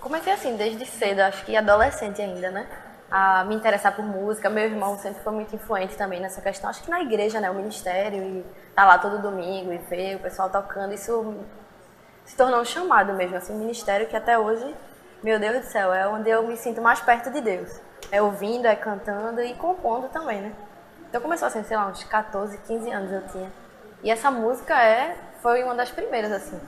comecei assim, desde cedo, acho que adolescente ainda, né? A me interessar por música. Meu irmão sempre foi muito influente também nessa questão. Acho que na igreja, né? O ministério, e tá lá todo domingo e ver o pessoal tocando. Isso se tornou um chamado mesmo, assim, um ministério que até hoje, meu Deus do céu, é onde eu me sinto mais perto de Deus. É ouvindo, é cantando e compondo também, né? Então começou assim, sei lá, uns 14, 15 anos eu tinha. E essa música foi uma das primeiras, assim.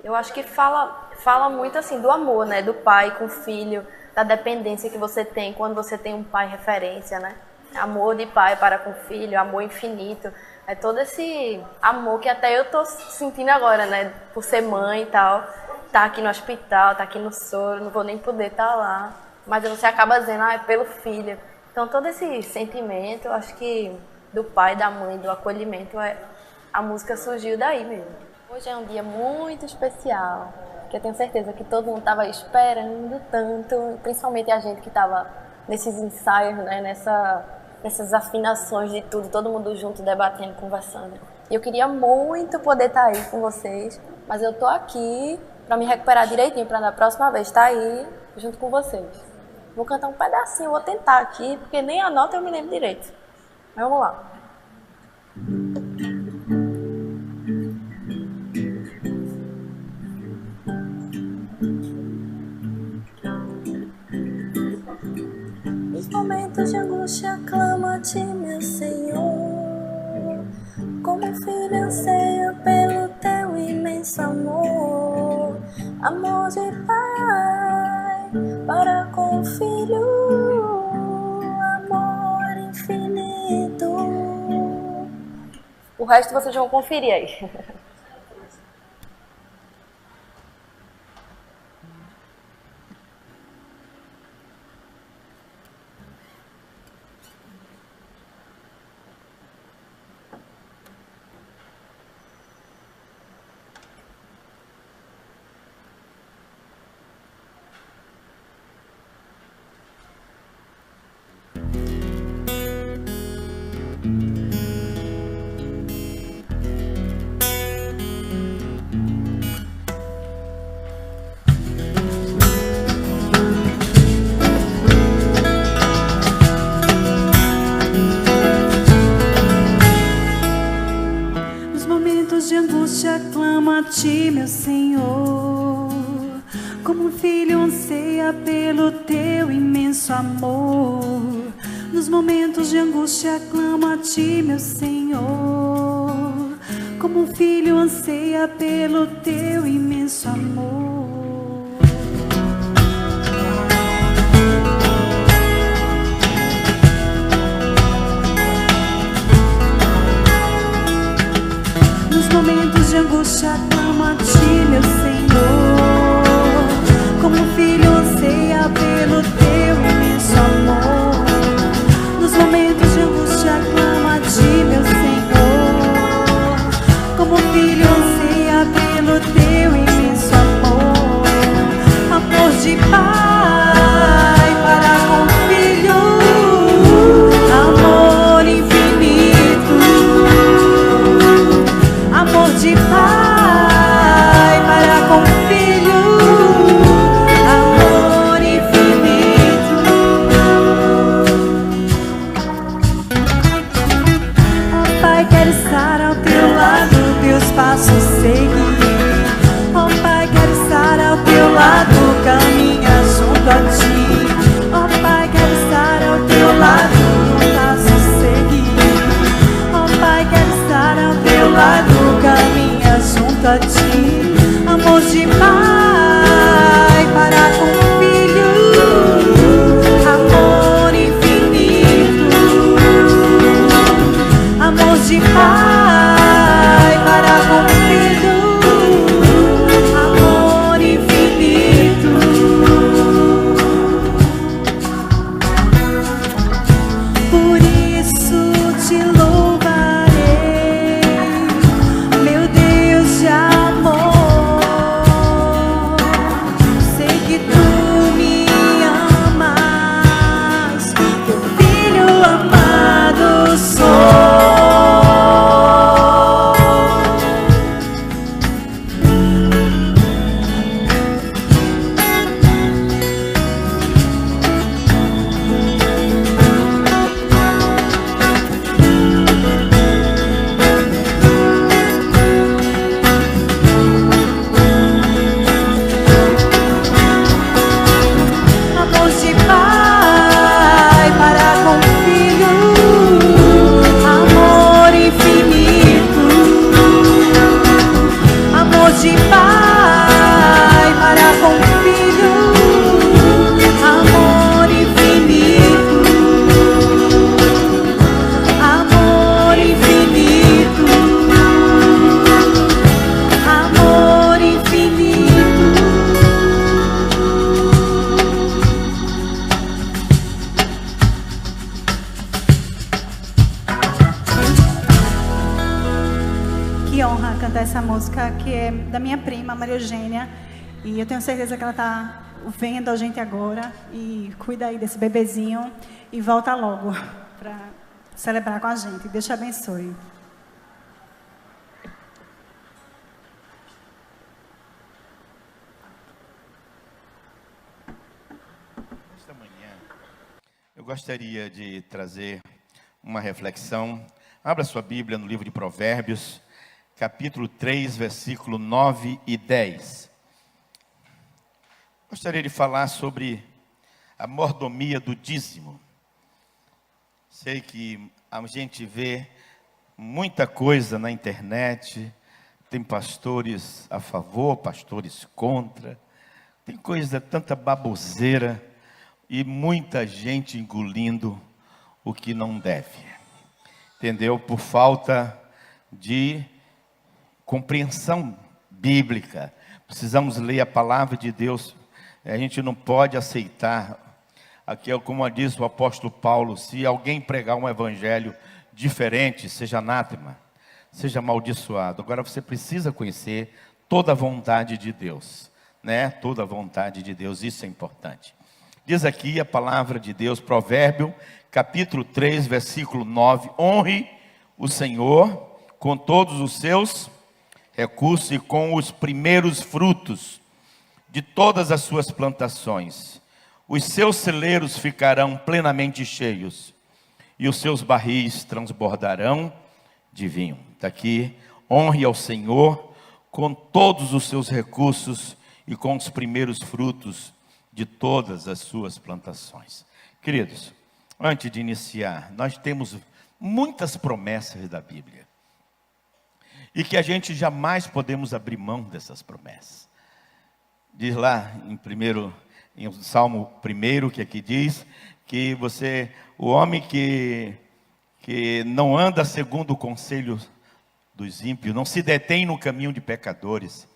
Eu acho que fala muito, assim, do amor, né? Do pai com o filho, da dependência que você tem quando você tem um pai referência, né? Amor de pai para com o filho, amor infinito. É todo esse amor que até eu tô sentindo agora, né? Por ser mãe e tal. Tá aqui no hospital, tá aqui no soro, não vou nem poder estar lá. Mas você acaba dizendo, é pelo filho. Então todo esse sentimento, eu acho que do pai, da mãe, do acolhimento, a música surgiu daí mesmo. Hoje é um dia muito especial, que eu tenho certeza que todo mundo estava esperando tanto, principalmente a gente que estava nesses ensaios, né, nessas afinações de tudo, todo mundo junto, debatendo, conversando. E eu queria muito poder estar aí com vocês, mas eu tô aqui para me recuperar direitinho, para na próxima vez estar aí junto com vocês. Vou cantar um pedacinho, vou tentar aqui, porque nem a nota eu me lembro direito. Mas vamos lá. Nos momentos de angústia, clama-te, meu Senhor. Como filho anseio pelo teu imenso amor. Amor de pai para com o filho, amor infinito. O resto vocês vão conferir aí. Clama-te, meu Senhor, como um filho anseia pelo teu imenso amor. Nos momentos de angústia, clama-te, meu Senhor, como um filho anseia pelo teu imenso amor. Nos momentos de angústia, clama-te, meu Senhor, como um filho anseia pelo teu imenso amor. Nos momentos de angústia, clama-te, meu Senhor, como um filho anseia pelo teu imenso amor. Amor de pai para com o filho, amor infinito. Amor de pai para com o filho, amor infinito. Ó Pai, quero estar ao teu lado, teus passos seguir. Ó Pai, quero estar ao teu lado, caminhar junto a ti. Ó Pai, quero estar ao teu lado, teus passos seguir. Ó Pai, quero estar ao teu lado, caminha junto a ti. Amor de pai para com o filho, amor infinito. Amor de pai para com o filho, amor infinito. Por isso te louvarei, meu Deus de amor. que honra cantar essa música, que é da minha prima, Maria Eugênia. E eu tenho certeza que ela está vendo a gente agora. E cuida aí desse bebezinho e volta logo para celebrar com a gente. Deus te abençoe. Esta manhã, eu gostaria de trazer uma reflexão. Abra sua Bíblia no livro de Provérbios, capítulo 3, versículo 9 e 10. Gostaria de falar sobre a mordomia do dízimo. Sei que a gente vê muita coisa na internet, tem pastores a favor, pastores contra, tem coisa, tanta baboseira e muita gente engolindo o que não deve. Entendeu? Por falta de compreensão bíblica. Precisamos ler a palavra de Deus. A gente não pode aceitar. Aqui é como diz o apóstolo Paulo: se alguém pregar um evangelho diferente, seja anátema, seja amaldiçoado. Agora você precisa conhecer toda a vontade de Deus, né? Toda a vontade de Deus, isso é importante. Diz aqui a palavra de Deus, Provérbio, capítulo 3, versículo 9. Honre o Senhor com todos os seus recursos e com os primeiros frutos de todas as suas plantações. Os seus celeiros ficarão plenamente cheios e os seus barris transbordarão de vinho. Está aqui: honre ao Senhor com todos os seus recursos e com os primeiros frutos de todas as suas plantações. Queridos, antes de iniciar, nós temos muitas promessas da Bíblia e que a gente jamais podemos abrir mão dessas promessas. Diz lá em Salmo 1, que aqui diz que o homem que não anda segundo o conselho dos ímpios, não se detém no caminho de pecadores,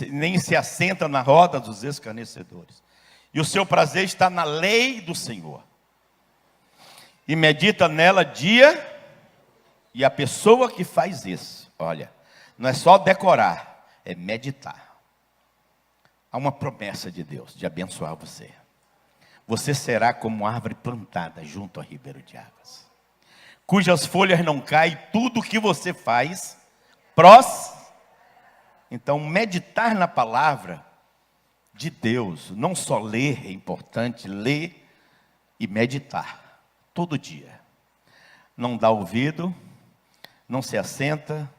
nem se assenta na roda dos escarnecedores. E o seu prazer está na lei do Senhor. E medita nela dia. E a pessoa que faz isso, olha, não é só decorar, é meditar. Há uma promessa de Deus de abençoar você. Você será como árvore plantada junto ao ribeiro de águas, cujas folhas não caem, tudo que você faz prospera. Então, meditar na palavra de Deus, não só ler, é importante ler e meditar todo dia. Não dá ouvido, não se assenta,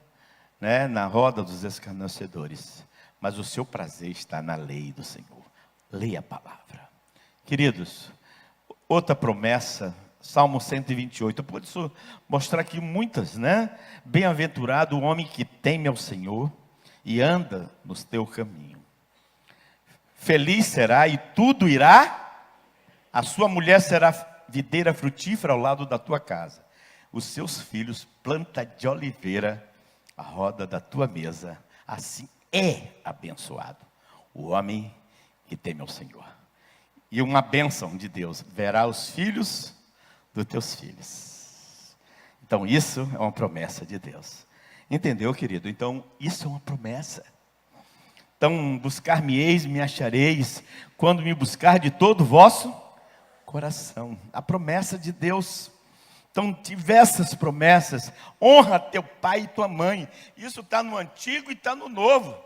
né, na roda dos escarnecedores, mas o seu prazer está na lei do Senhor. Leia a palavra. Queridos, outra promessa, Salmo 128, eu posso mostrar aqui muitas, né? Bem-aventurado o homem que teme ao Senhor e anda no teu caminho. Feliz será e tudo irá, a sua mulher será videira frutífera ao lado da tua casa, os seus filhos planta de oliveira à roda da tua mesa. Assim é abençoado o homem que teme ao Senhor. E uma bênção de Deus: verá os filhos dos teus filhos. Então isso é uma promessa de Deus. Entendeu, querido? Então isso é uma promessa. Então, buscar-me-eis, me achareis, quando me buscar de todo o vosso coração. A promessa de Deus. Então, diversas promessas. Honra teu pai e tua mãe. Isso está no Antigo e está no Novo.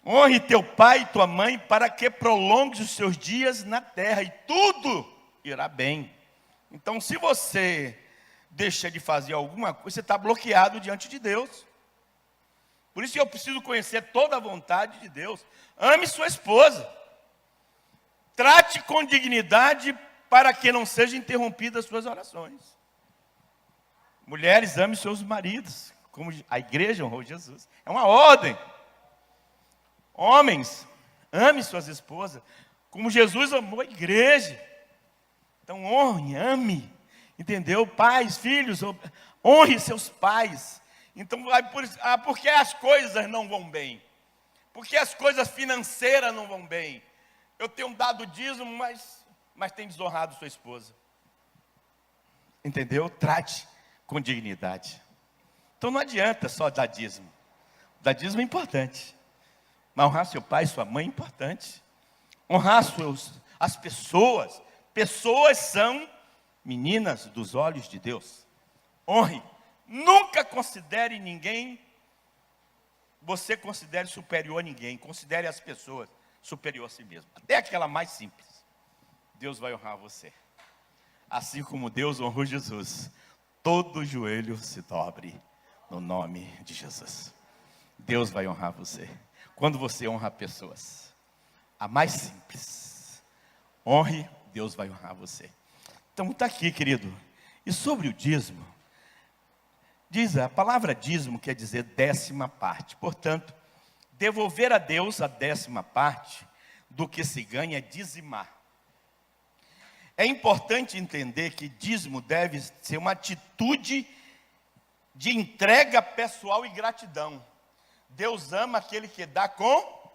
Honre teu pai e tua mãe, para que prolongues os seus dias na terra, e tudo irá bem. Então, se você deixa de fazer alguma coisa, você está bloqueado diante de Deus. Por isso eu preciso conhecer toda a vontade de Deus. Ame sua esposa. Trate com dignidade, para que não sejam interrompidas as suas orações. Mulheres, ame seus maridos, como a igreja honrou Jesus. É uma ordem. Homens, ame suas esposas, como Jesus amou a igreja. Então honre, ame. Entendeu? Pais, filhos, honre seus pais. Então, porque as coisas não vão bem? Porque as coisas financeiras não vão bem? Eu tenho dado dízimo, mas tem desonrado sua esposa. Entendeu? Trate com dignidade. Então não adianta só dar dízimo. Dar dízimo é importante. Mas honrar seu pai e sua mãe é importante. Honrar as pessoas. Pessoas são meninas dos olhos de Deus. Honre. Nunca considere ninguém, você considere superior a ninguém. Considere as pessoas superior a si mesmo. Até aquela mais simples. Deus vai honrar você. Assim como Deus honrou Jesus. Todo joelho se dobre no nome de Jesus. Deus vai honrar você. Quando você honra pessoas, a mais simples, honre, Deus vai honrar você. Então está aqui, querido. E sobre o dízimo, diz a palavra dízimo quer dizer 10ª parte. Portanto, devolver a Deus a 10ª parte do que se ganha é dizimar. É importante entender que dízimo deve ser uma atitude de entrega pessoal e gratidão. Deus ama aquele que dá com,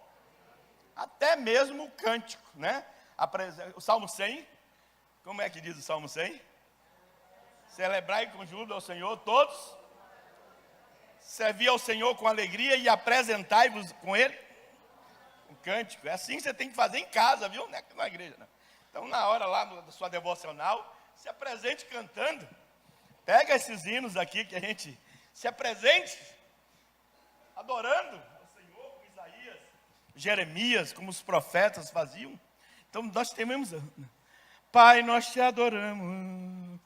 até mesmo o cântico, né? O Salmo 100, como é que diz o Salmo 100? Celebrai com júbilo ao Senhor todos, servi ao Senhor com alegria e apresentai-vos com Ele, um cântico. É assim que você tem que fazer em casa, viu? Não é na igreja, não. Então na hora lá da sua devocional, se apresente cantando. Pega esses hinos aqui que a gente se apresente, adorando o Senhor, como Isaías, Jeremias, como os profetas faziam. Então nós tememos, Pai, nós te adoramos,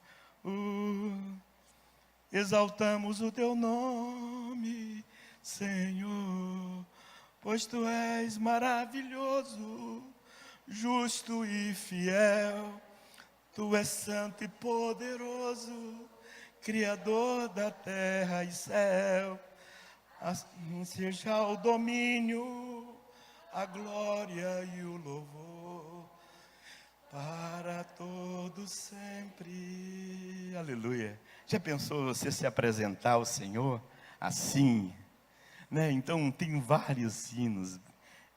exaltamos o teu nome, Senhor, pois tu és maravilhoso, justo e fiel, tu és santo e poderoso, Criador da terra e céu. Assim seja o domínio, a glória e o louvor, para todos sempre. Aleluia. Já pensou você se apresentar ao Senhor assim? Né? Então tem vários hinos,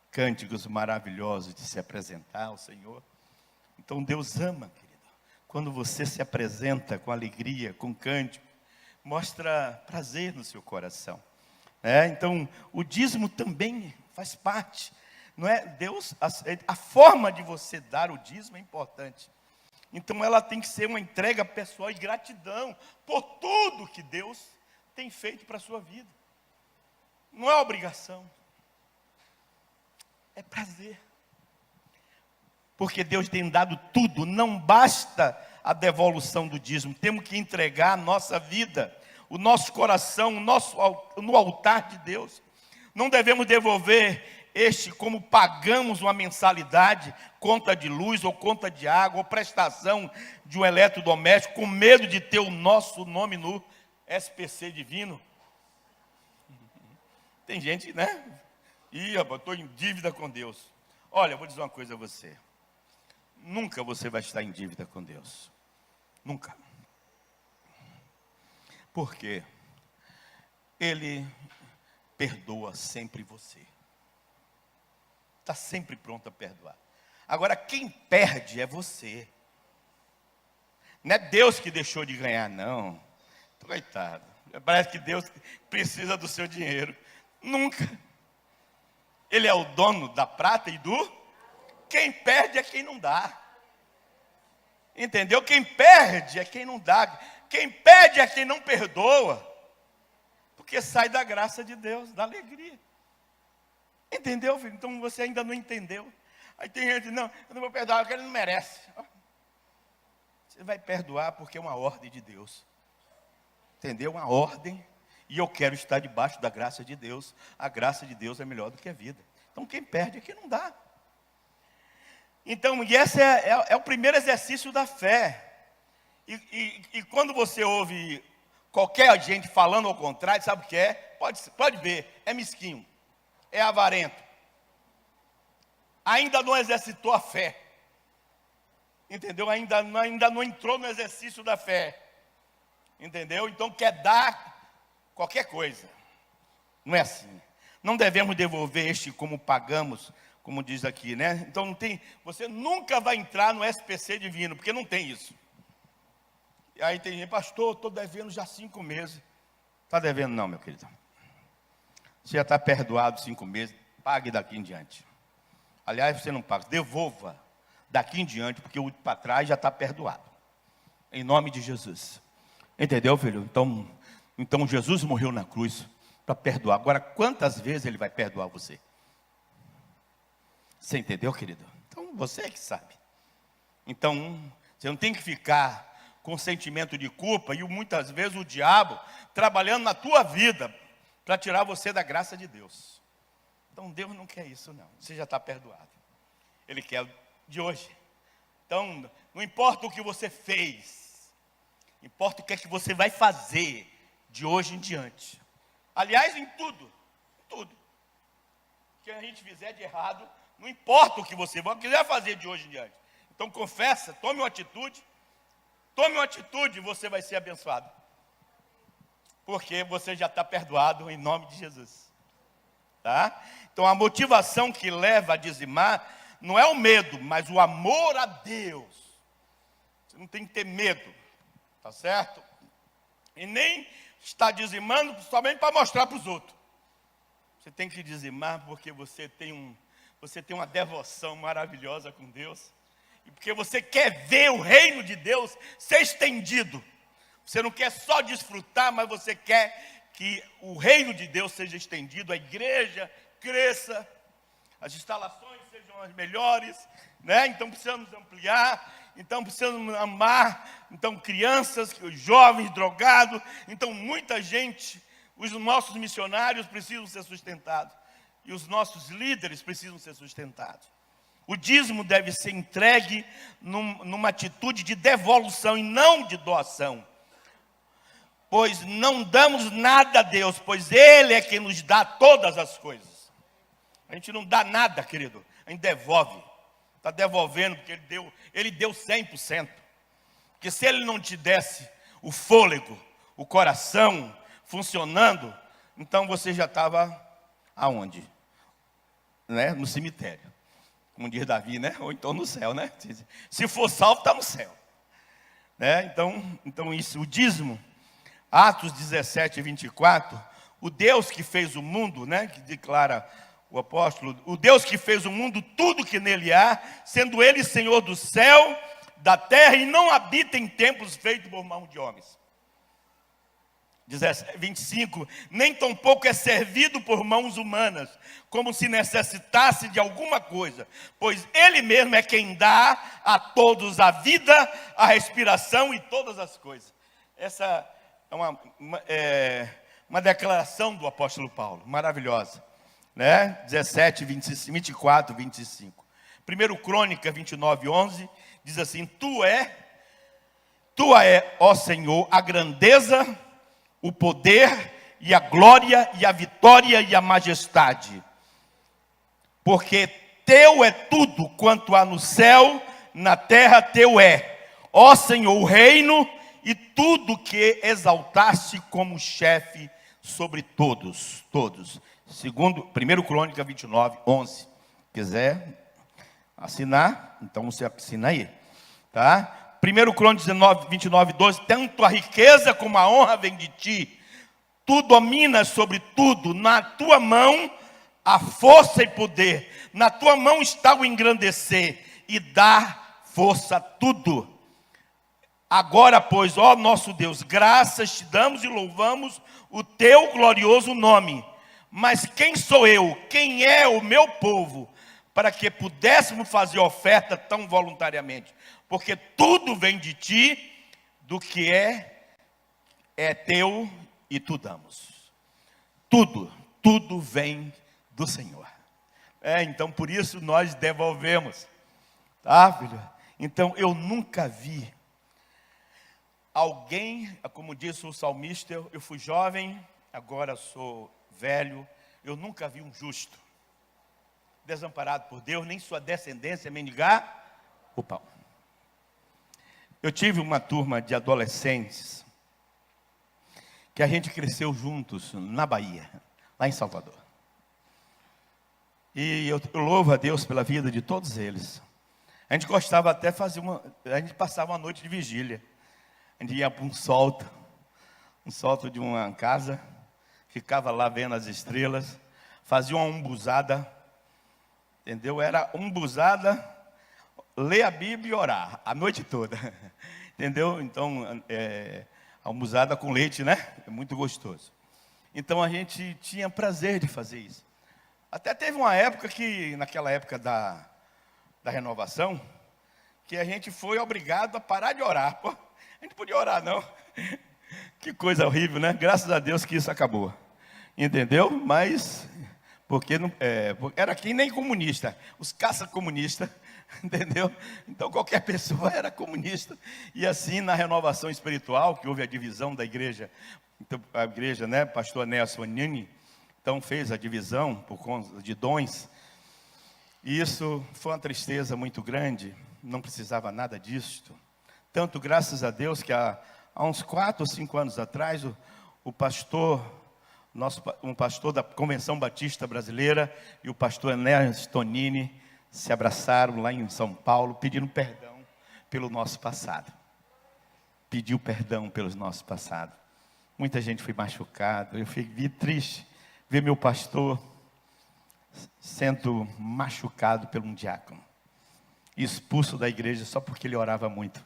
cânticos maravilhosos de se apresentar ao Senhor. Então Deus ama, querido, quando você se apresenta com alegria, com cântico, mostra prazer no seu coração. Então o dízimo também faz parte, não é? Deus, a forma de você dar o dízimo é importante. Então ela tem que ser uma entrega pessoal e gratidão por tudo que Deus tem feito para a sua vida. Não é obrigação, é prazer. Porque Deus tem dado tudo, não basta a devolução do dízimo, temos que entregar a nossa vida, o nosso coração, no altar de Deus. Não devemos devolver como pagamos uma mensalidade, conta de luz ou conta de água, ou prestação de um eletrodoméstico, com medo de ter o nosso nome no SPC divino. Tem gente, né? Rapaz, estou em dívida com Deus. Olha, eu vou dizer uma coisa a você. Nunca você vai estar em dívida com Deus. Nunca. Por quê? Ele perdoa sempre você. Está sempre pronto a perdoar. Agora, quem perde é você. Não é Deus que deixou de ganhar, não. Coitado. Parece que Deus precisa do seu dinheiro. Nunca. Ele é o dono da prata e do... Quem perde é quem não dá. Entendeu? Quem perde é quem não dá. Quem perde é quem não perdoa. Porque sai da graça de Deus, da alegria. Entendeu, filho? Então você ainda não entendeu. Aí tem gente, não, eu não vou perdoar porque ele não merece. Você vai perdoar porque é uma ordem de Deus. Entendeu? Uma ordem. E eu quero estar debaixo da graça de Deus. A graça de Deus é melhor do que a vida. Então quem perde é quem não dá. Então, e esse é o primeiro exercício da fé. E quando você ouve qualquer gente falando ao contrário, sabe o que é? Pode ver, é mesquinho, é avarento. Ainda não exercitou a fé. Entendeu? Ainda não entrou no exercício da fé. Entendeu? Então quer dar qualquer coisa. Não é assim. Não devemos devolver este como pagamos, como diz aqui, né? Então não tem, você nunca vai entrar no SPC divino, porque não tem isso. E aí tem gente, pastor, estou devendo já 5 meses. Está devendo não, meu querido. Você já está perdoado 5 meses, pague daqui em diante. Aliás, você não paga, devolva daqui em diante, porque o para trás já está perdoado. Em nome de Jesus. Entendeu, filho? Então Jesus morreu na cruz para perdoar. Agora, quantas vezes Ele vai perdoar você? Você entendeu, querido? Então, você é que sabe. Então, você não tem que ficar com sentimento de culpa e muitas vezes o diabo trabalhando na tua vida para tirar você da graça de Deus. Então, Deus não quer isso, não. Você já está perdoado. Ele quer de hoje. Então, não importa o que você fez, importa o que é que você vai fazer de hoje em diante. Aliás, em tudo. O que a gente fizer de errado, não importa o que você quiser fazer de hoje em diante. Então confessa, tome uma atitude e você vai ser abençoado. Porque você já está perdoado em nome de Jesus. Tá? Então a motivação que leva a dizimar não é o medo, mas o amor a Deus. Você não tem que ter medo, tá certo? E nem está dizimando somente para mostrar para os outros. Você tem que dizimar porque você tem uma devoção maravilhosa com Deus. E porque você quer ver o reino de Deus ser estendido. Você não quer só desfrutar, mas você quer que o reino de Deus seja estendido, a igreja cresça, as instalações sejam as melhores, né? Então precisamos ampliar, então precisamos amar, então crianças, jovens, drogados, então muita gente, os nossos missionários precisam ser sustentados, e os nossos líderes precisam ser sustentados. O dízimo deve ser entregue numa atitude de devolução e não de doação. Pois não damos nada a Deus, pois Ele é quem nos dá todas as coisas. A gente não dá nada, querido, a gente devolve. Está devolvendo porque Ele deu 100%. Porque se Ele não te desse o fôlego, o coração funcionando, então você já estava aonde? Né? No cemitério. Como diz Davi, né? Ou então no céu, né? Se for salvo, está no céu. Né? Então isso, o dízimo, Atos 17, 24, o Deus que fez o mundo, né? Que declara o apóstolo, o Deus que fez o mundo, tudo que nele há, sendo Ele Senhor do céu, da terra, e não habita em templos feitos por mão de homens. 25, nem tampouco é servido por mãos humanas, como se necessitasse de alguma coisa, pois Ele mesmo é quem dá a todos a vida, a respiração e todas as coisas. Essa é uma declaração do apóstolo Paulo, maravilhosa, né? 17, 24, 25. 1 Crônica 29, 11, diz assim: Tua é, ó Senhor, a grandeza, o poder e a glória e a vitória e a majestade. Porque teu é tudo quanto há no céu, na terra teu é. Ó Senhor, o reino e tudo que exaltaste como chefe sobre todos. Segundo 1 Crônica 29, 11. Quiser assinar, então você assina aí. Tá? 1 Crônicas 29, 12, tanto a riqueza como a honra vem de ti, tu dominas sobre tudo, na tua mão a força e poder, na tua mão está o engrandecer e dar força a tudo. Agora, pois, ó nosso Deus, graças te damos e louvamos o teu glorioso nome. Mas quem sou eu? Quem é o meu povo? Para que pudéssemos fazer oferta tão voluntariamente. Porque tudo vem de ti, do que é teu e tu damos. Tudo vem do Senhor. Então por isso nós devolvemos. Tá, filho? Então eu nunca vi alguém, como disse o salmista, eu fui jovem, agora sou velho, eu nunca vi um justo desamparado por Deus, nem sua descendência mendigar o pão. Eu tive uma turma de adolescentes que a gente cresceu juntos na Bahia, lá em Salvador. E eu louvo a Deus pela vida de todos eles. A gente gostava até de fazer a gente passava uma noite de vigília. A gente ia para um solto, um sótão de uma casa, ficava lá vendo as estrelas, fazia uma umbuzada, entendeu? Era umbuzada, ler a Bíblia e orar a noite toda, entendeu? Então, a umbuzada com leite, né? É muito gostoso. Então a gente tinha prazer de fazer isso. Até teve uma época que, naquela época da renovação, que a gente foi obrigado a parar de orar. Pô, a gente não podia orar, não. Que coisa horrível, né? Graças a Deus que isso acabou. Entendeu? Mas, porque não, era aqui nem comunista, os caça-comunistas, entendeu? Então qualquer pessoa era comunista. E assim, na renovação espiritual, que houve a divisão da igreja, então, a igreja, né, pastor Nelson Nini, então fez a divisão por conta de dons. E isso foi uma tristeza muito grande, não precisava nada disto. Tanto, graças a Deus, que há uns 4 ou 5 anos atrás, o pastor, um pastor da Convenção Batista Brasileira e o pastor Ernesto Tonini se abraçaram lá em São Paulo, pedindo perdão pelo nosso passado. Pediu perdão pelo nosso passado. Muita gente foi machucada, eu fiquei triste ver meu pastor sendo machucado por um diácono, expulso da igreja só porque ele orava muito.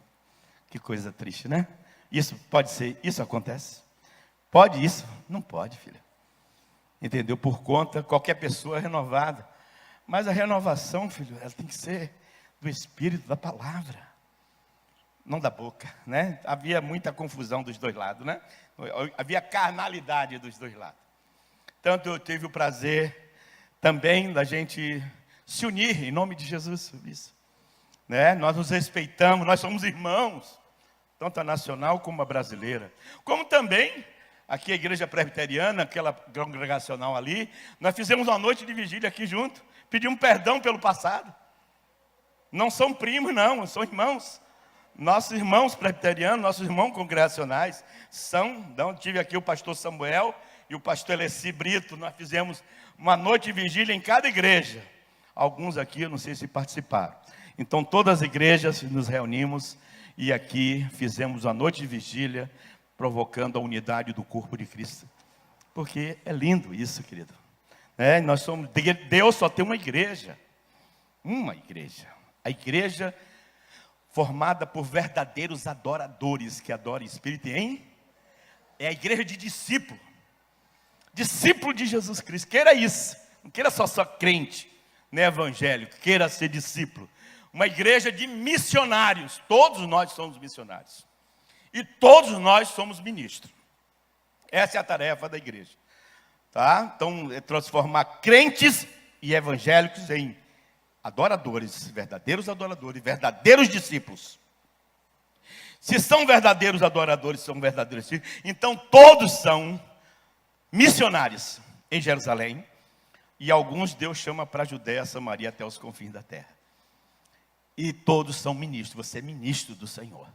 Que coisa triste, né? Isso pode ser, isso acontece? Pode isso? Não pode, filha. Entendeu? Por conta, qualquer pessoa é renovada. Mas a renovação, filho, ela tem que ser do Espírito, da palavra. Não da boca, né? Havia muita confusão dos dois lados, né? Havia carnalidade dos dois lados. Tanto eu tive o prazer também da gente se unir em nome de Jesus sobre isso, né? Nós nos respeitamos, nós somos irmãos, tanto a nacional como a brasileira. Como também aqui a igreja presbiteriana, aquela congregacional ali, nós fizemos uma noite de vigília aqui junto, pedimos perdão pelo passado. Não são primos, não, são irmãos. Nossos irmãos presbiterianos, nossos irmãos congregacionais são. Então, tive aqui o pastor Samuel e o pastor Eleci Brito. Nós fizemos uma noite de vigília em cada igreja. Alguns aqui, eu não sei se participaram. Então, todas as igrejas nos reunimos e aqui fizemos uma noite de vigília, provocando a unidade do corpo de Cristo. Porque é lindo isso, querido. Nós somos, Deus só tem uma igreja. Uma igreja. A igreja formada por verdadeiros adoradores, que adoram Espírito é a igreja de discípulo. Discípulo de Jesus Cristo. Queira isso. Não queira só crente, né, evangélico. Queira ser discípulo. Uma igreja de missionários. Todos nós somos missionários. E todos nós somos ministros. Essa é a tarefa da igreja. Tá? Então, é transformar crentes e evangélicos em adoradores, verdadeiros discípulos. Se são verdadeiros adoradores, são verdadeiros discípulos, então todos são missionários em Jerusalém. E alguns Deus chama para a Judéia, Samaria, até os confins da terra. E todos são ministros, você é ministro do Senhor.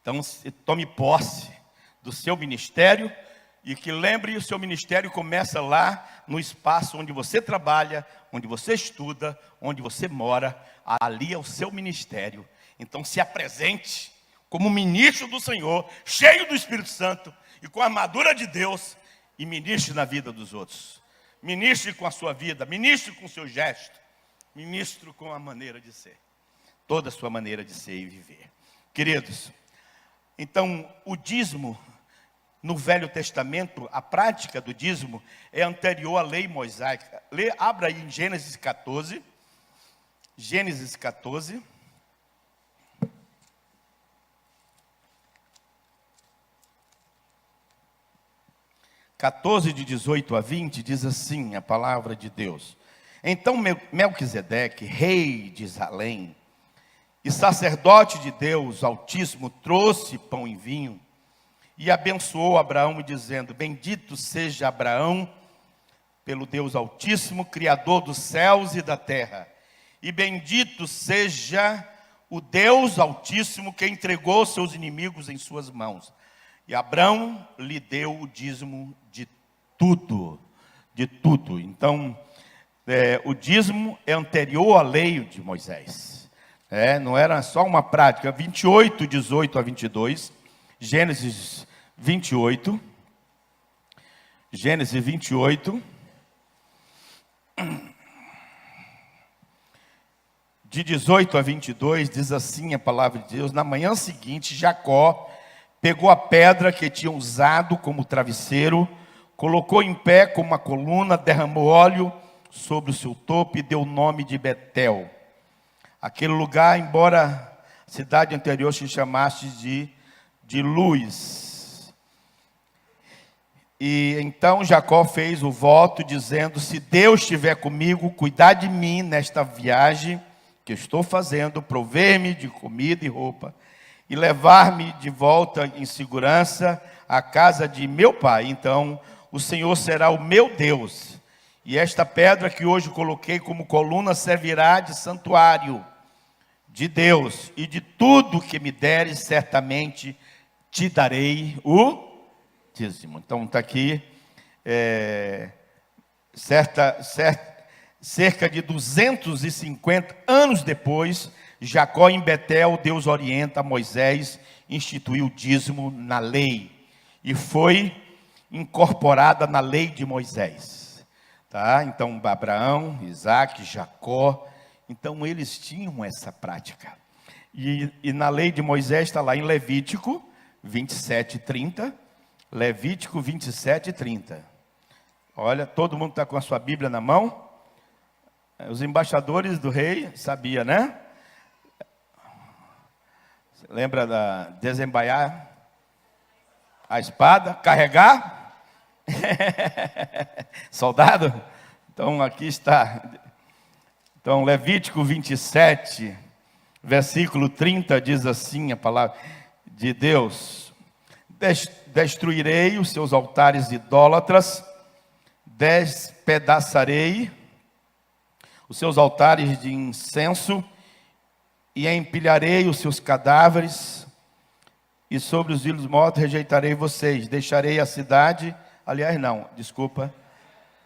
Então, tome posse do seu ministério e que lembre, o seu ministério começa lá no espaço onde você trabalha, onde você estuda, onde você mora. Ali é o seu ministério. Então, se apresente como ministro do Senhor, cheio do Espírito Santo e com a armadura de Deus, e ministre na vida dos outros. Ministre com a sua vida, ministre com o seu gesto, ministre com a maneira de ser. Toda a sua maneira de ser e viver. Queridos, então, o dízimo, no Velho Testamento, a prática do dízimo é anterior à lei mosaica. Abra aí em Gênesis 14. Gênesis 14. De 18 a 20, diz assim a palavra de Deus. Então Melquisedeque, rei de Salém, e sacerdote de Deus Altíssimo, trouxe pão e vinho, e abençoou Abraão, dizendo: bendito seja Abraão pelo Deus Altíssimo, Criador dos céus e da terra, e bendito seja o Deus Altíssimo, que entregou seus inimigos em suas mãos. E Abraão lhe deu o dízimo de tudo, de tudo. Então, o dízimo é anterior à lei de Moisés. Não era só uma prática. 28, 18 a 22, Gênesis 28. Gênesis 28. De 18 a 22, diz assim a palavra de Deus: na manhã seguinte, Jacó pegou a pedra que tinha usado como travesseiro, colocou em pé como uma coluna, derramou óleo sobre o seu topo e deu o nome de Betel. Aquele lugar, embora a cidade anterior se chamasse de Luz. E então Jacó fez o voto dizendo: se Deus estiver comigo, cuidar de mim nesta viagem que eu estou fazendo, prover-me de comida e roupa, e levar-me de volta em segurança à casa de meu pai, então o Senhor será o meu Deus, e esta pedra que hoje coloquei como coluna servirá de santuário de Deus, e de tudo que me deres, certamente te darei o dízimo. Então está aqui, cerca de 250 anos depois, Jacó em Betel, Deus orienta Moisés, instituiu o dízimo na lei, e foi incorporada na lei de Moisés. Tá? Então, Abraão, Isaac, Jacó, então eles tinham essa prática. E na lei de Moisés está lá em Levítico 27:30. Levítico 27:30. Olha, todo mundo está com a sua Bíblia na mão? Os embaixadores do rei, sabia, né? Você lembra da desembaiar a espada, carregar? Soldado? Então aqui está. Então Levítico 27, versículo 30 diz assim a palavra de Deus: destruirei os seus altares idólatras, despedaçarei os seus altares de incenso, e empilharei os seus cadáveres, e sobre os ídolos mortos rejeitarei vocês, deixarei a cidade, aliás não, desculpa,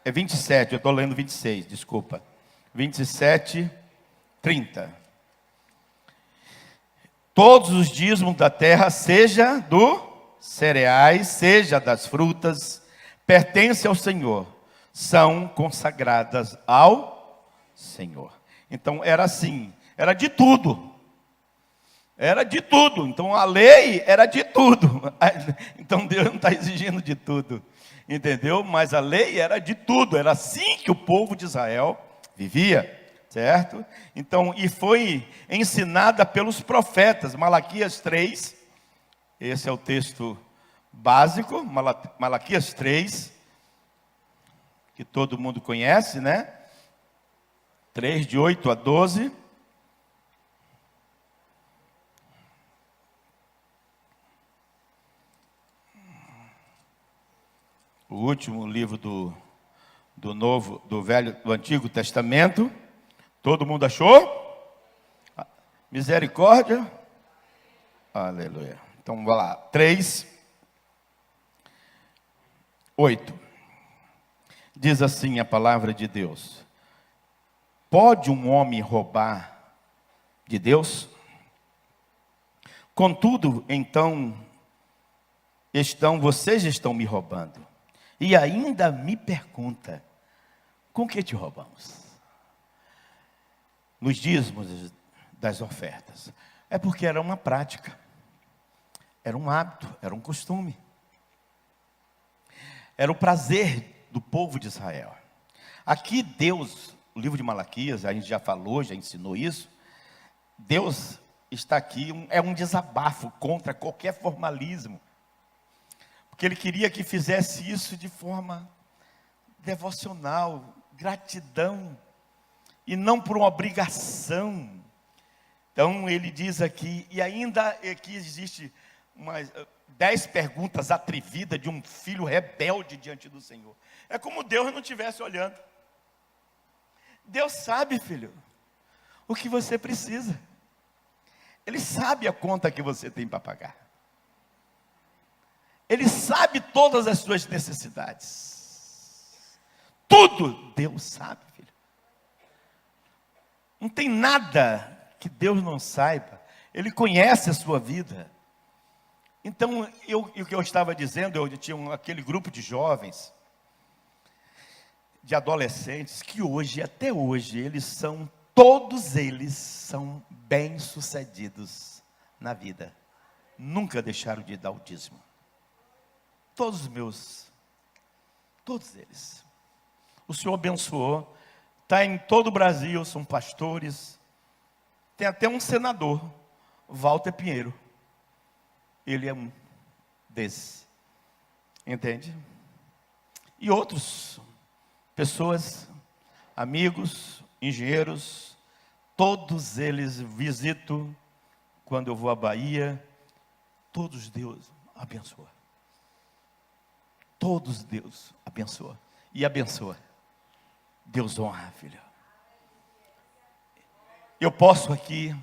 é 27, eu estou lendo 26, desculpa, 27:30. Todos os dízimos da terra, seja do cereais, seja das frutas, pertencem ao Senhor, são consagradas ao Senhor. Então era assim, era de tudo. Era de tudo. Então a lei era de tudo. Então Deus não está exigindo de tudo. Entendeu? Mas a lei era de tudo. Era assim que o povo de Israel vivia. Certo? Então, e foi ensinada pelos profetas. Malaquias 3. Esse é o texto básico. Malaquias 3. Que todo mundo conhece, né? 3, de 8 a 12. O último livro do Antigo Testamento. Todo mundo achou? Misericórdia? Aleluia. Então, vai lá. 3, 8. Diz assim a palavra de Deus: pode um homem roubar de Deus? Contudo, então, vocês estão me roubando. E ainda me pergunta: com que te roubamos? Nos dízimos das ofertas. É porque era uma prática, era um hábito, era um costume. Era o prazer do povo de Israel. Aqui Deus, o livro de Malaquias, a gente já falou, já ensinou isso. Deus está aqui, é um desabafo contra qualquer formalismo. Porque Ele queria que fizesse isso de forma devocional, gratidão, e não por uma obrigação. Então Ele diz aqui, e ainda aqui existe 10 perguntas atrevidas de um filho rebelde diante do Senhor. É como Deus não estivesse olhando. Deus sabe, filho, o que você precisa. Ele sabe a conta que você tem para pagar. Ele sabe todas as suas necessidades. Tudo Deus sabe, filho. Não tem nada que Deus não saiba. Ele conhece a sua vida. Então, o que eu estava dizendo, eu tinha aquele grupo de jovens, de adolescentes, que hoje, até hoje, todos eles são bem-sucedidos na vida. Nunca deixaram de dar o dízimo. Todos eles. O Senhor abençoou. Está em todo o Brasil, são pastores. Tem até um senador, Walter Pinheiro. Ele é um desses. Entende? E outros, pessoas, amigos, engenheiros, todos eles visito quando eu vou à Bahia. Todos Deus abençoa. Todos Deus abençoa. E abençoa. Deus honra, filho. Eu posso aqui,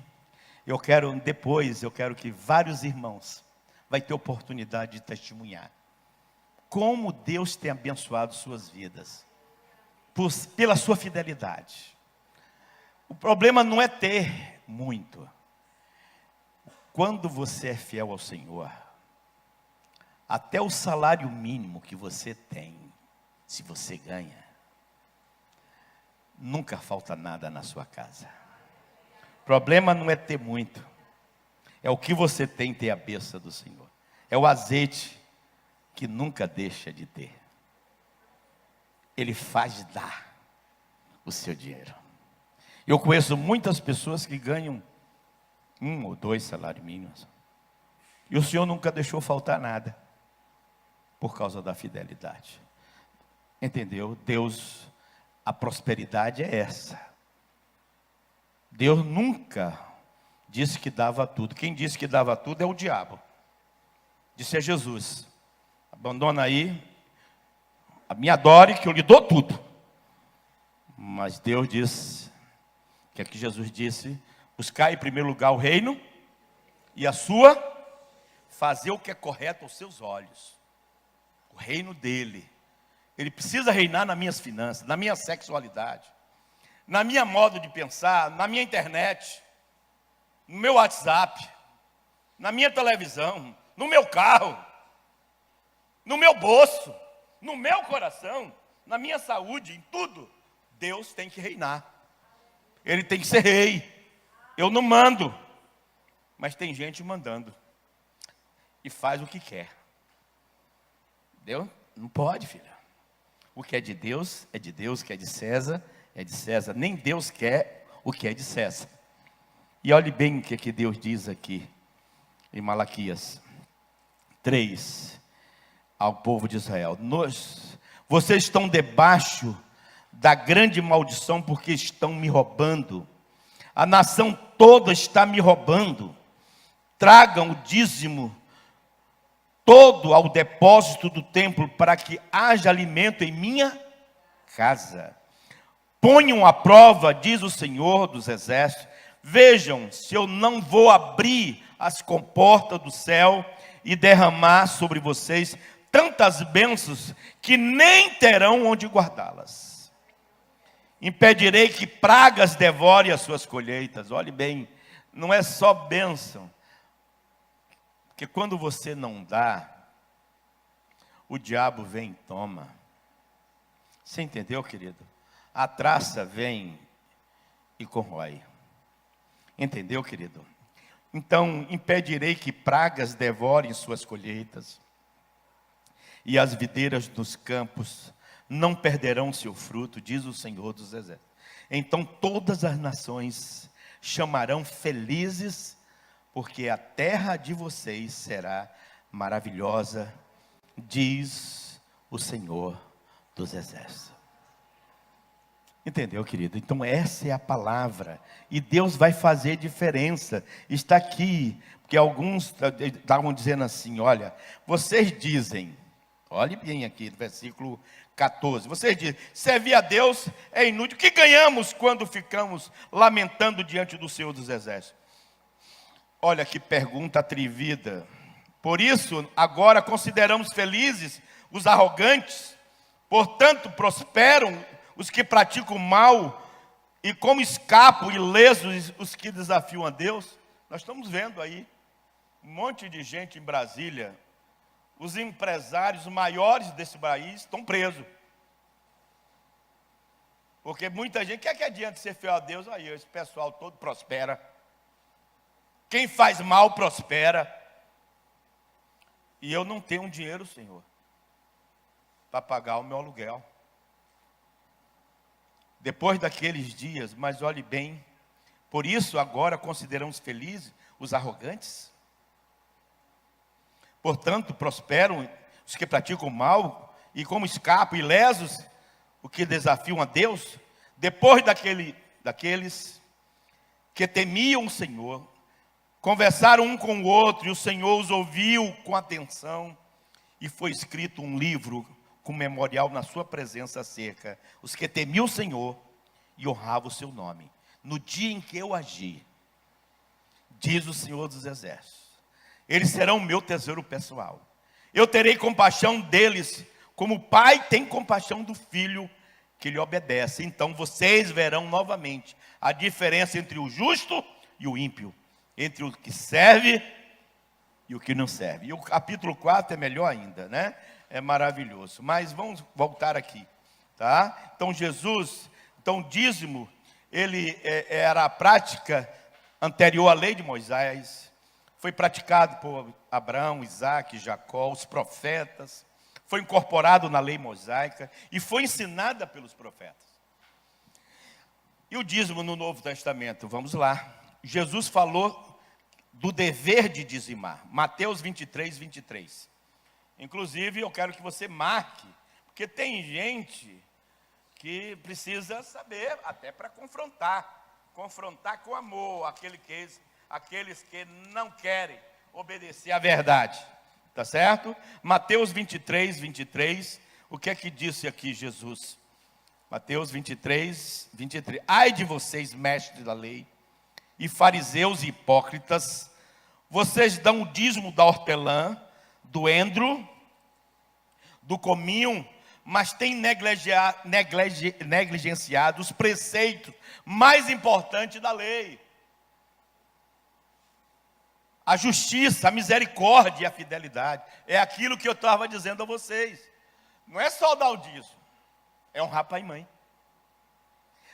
eu quero que vários irmãos vai ter oportunidade de testemunhar como Deus tem abençoado suas vidas, pela sua fidelidade. O problema não é ter muito. Quando você é fiel ao Senhor, até o salário mínimo que você tem, se você ganha, nunca falta nada na sua casa. O problema não é ter muito, é o que você tem ter a bênção do Senhor. É o azeite que nunca deixa de ter. Ele faz dar o seu dinheiro. Eu conheço muitas pessoas que ganham 1 ou 2 salários mínimos. E o Senhor nunca deixou faltar nada, por causa da fidelidade. Entendeu? Deus, a prosperidade é essa. Deus nunca disse que dava tudo. Quem disse que dava tudo é o diabo. Disse a Jesus: abandona aí, me adore que eu lhe dou tudo. Mas Deus disse, que é que Jesus disse: buscar em primeiro lugar o reino e a sua, fazer o que é correto aos seus olhos. O reino dele. Ele precisa reinar nas minhas finanças, na minha sexualidade, na minha modo de pensar, na minha internet, no meu WhatsApp, na minha televisão, no meu carro, no meu bolso, no meu coração, na minha saúde, em tudo. Deus tem que reinar. Ele tem que ser rei. Eu não mando, mas tem gente mandando e faz o que quer. Entendeu? Não pode, filha. O que é de Deus, o que é de César, é de César. Nem Deus quer o que é de César. E olhe bem o que Deus diz aqui, em Malaquias 3, ao povo de Israel: vocês estão debaixo da grande maldição, porque estão me roubando. A nação toda está me roubando. Tragam o dízimo todo ao depósito do templo, para que haja alimento em minha casa. Ponham à prova, diz o Senhor dos Exércitos, vejam se eu não vou abrir as comportas do céu e derramar sobre vocês tantas bênçãos que nem terão onde guardá-las. Impedirei que pragas devorem as suas colheitas. Olhe bem, não é só bênção. Porque quando você não dá, o diabo vem e toma. Você entendeu, querido? A traça vem e corrói. Entendeu, querido? Então, impedirei que pragas devorem suas colheitas, e as videiras dos campos não perderão seu fruto, diz o Senhor dos Exércitos. Então todas as nações chamarão felizes, porque a terra de vocês será maravilhosa, diz o Senhor dos Exércitos. Entendeu, querido? Então essa é a palavra, e Deus vai fazer diferença. Está aqui, porque alguns estavam dizendo assim: olha, vocês dizem, olhe bem aqui no versículo 14, vocês dizem, servir a Deus é inútil. O que ganhamos quando ficamos lamentando diante do Senhor dos Exércitos? Olha que pergunta atrevida. Por isso, agora consideramos felizes os arrogantes, portanto prosperam os que praticam mal, e como escapam ilesos os que desafiam a Deus. Nós estamos vendo aí um monte de gente em Brasília, os empresários maiores desse país estão presos. Porque muita gente, que adianta ser fiel a Deus? Aí esse pessoal todo prospera. Quem faz mal prospera. E eu não tenho dinheiro, Senhor, para pagar o meu aluguel. Depois daqueles dias, mas olhe bem, por isso agora consideramos felizes os arrogantes. Portanto, prosperam os que praticam o mal, e como escapam ilesos o que desafiam a Deus. Depois daqueles que temiam o Senhor, conversaram um com o outro, e o Senhor os ouviu com atenção, e foi escrito um livro com memorial na sua presença acerca os que temiam o Senhor e honravam o seu nome. No dia em que eu agi, diz o Senhor dos Exércitos, eles serão meu tesouro pessoal. Eu terei compaixão deles, como o pai tem compaixão do filho que lhe obedece. Então vocês verão novamente a diferença entre o justo e o ímpio, entre o que serve e o que não serve. E o capítulo 4 é melhor ainda, né? É maravilhoso. Mas vamos voltar aqui, tá? Então o dízimo, ele era a prática anterior à lei de Moisés. Foi praticado por Abraão, Isaac, Jacó, os profetas. Foi incorporado na lei mosaica e foi ensinada pelos profetas. E o dízimo no Novo Testamento, vamos lá. Jesus falou do dever de dizimar. Mateus 23, 23. Inclusive, eu quero que você marque, porque tem gente que precisa saber, até para confrontar com amor, aqueles que não querem obedecer à verdade. Tá certo? Mateus 23, 23. O que é que disse aqui Jesus? Mateus 23, 23. Ai de vocês, mestres da lei, e fariseus e hipócritas, vocês dão o dízimo da hortelã, do endro, do cominho, mas têm negligenciado os preceitos mais importantes da lei: a justiça, a misericórdia e a fidelidade. É aquilo que eu estava dizendo a vocês. Não é só dar o dízimo, é honrar pai e mãe.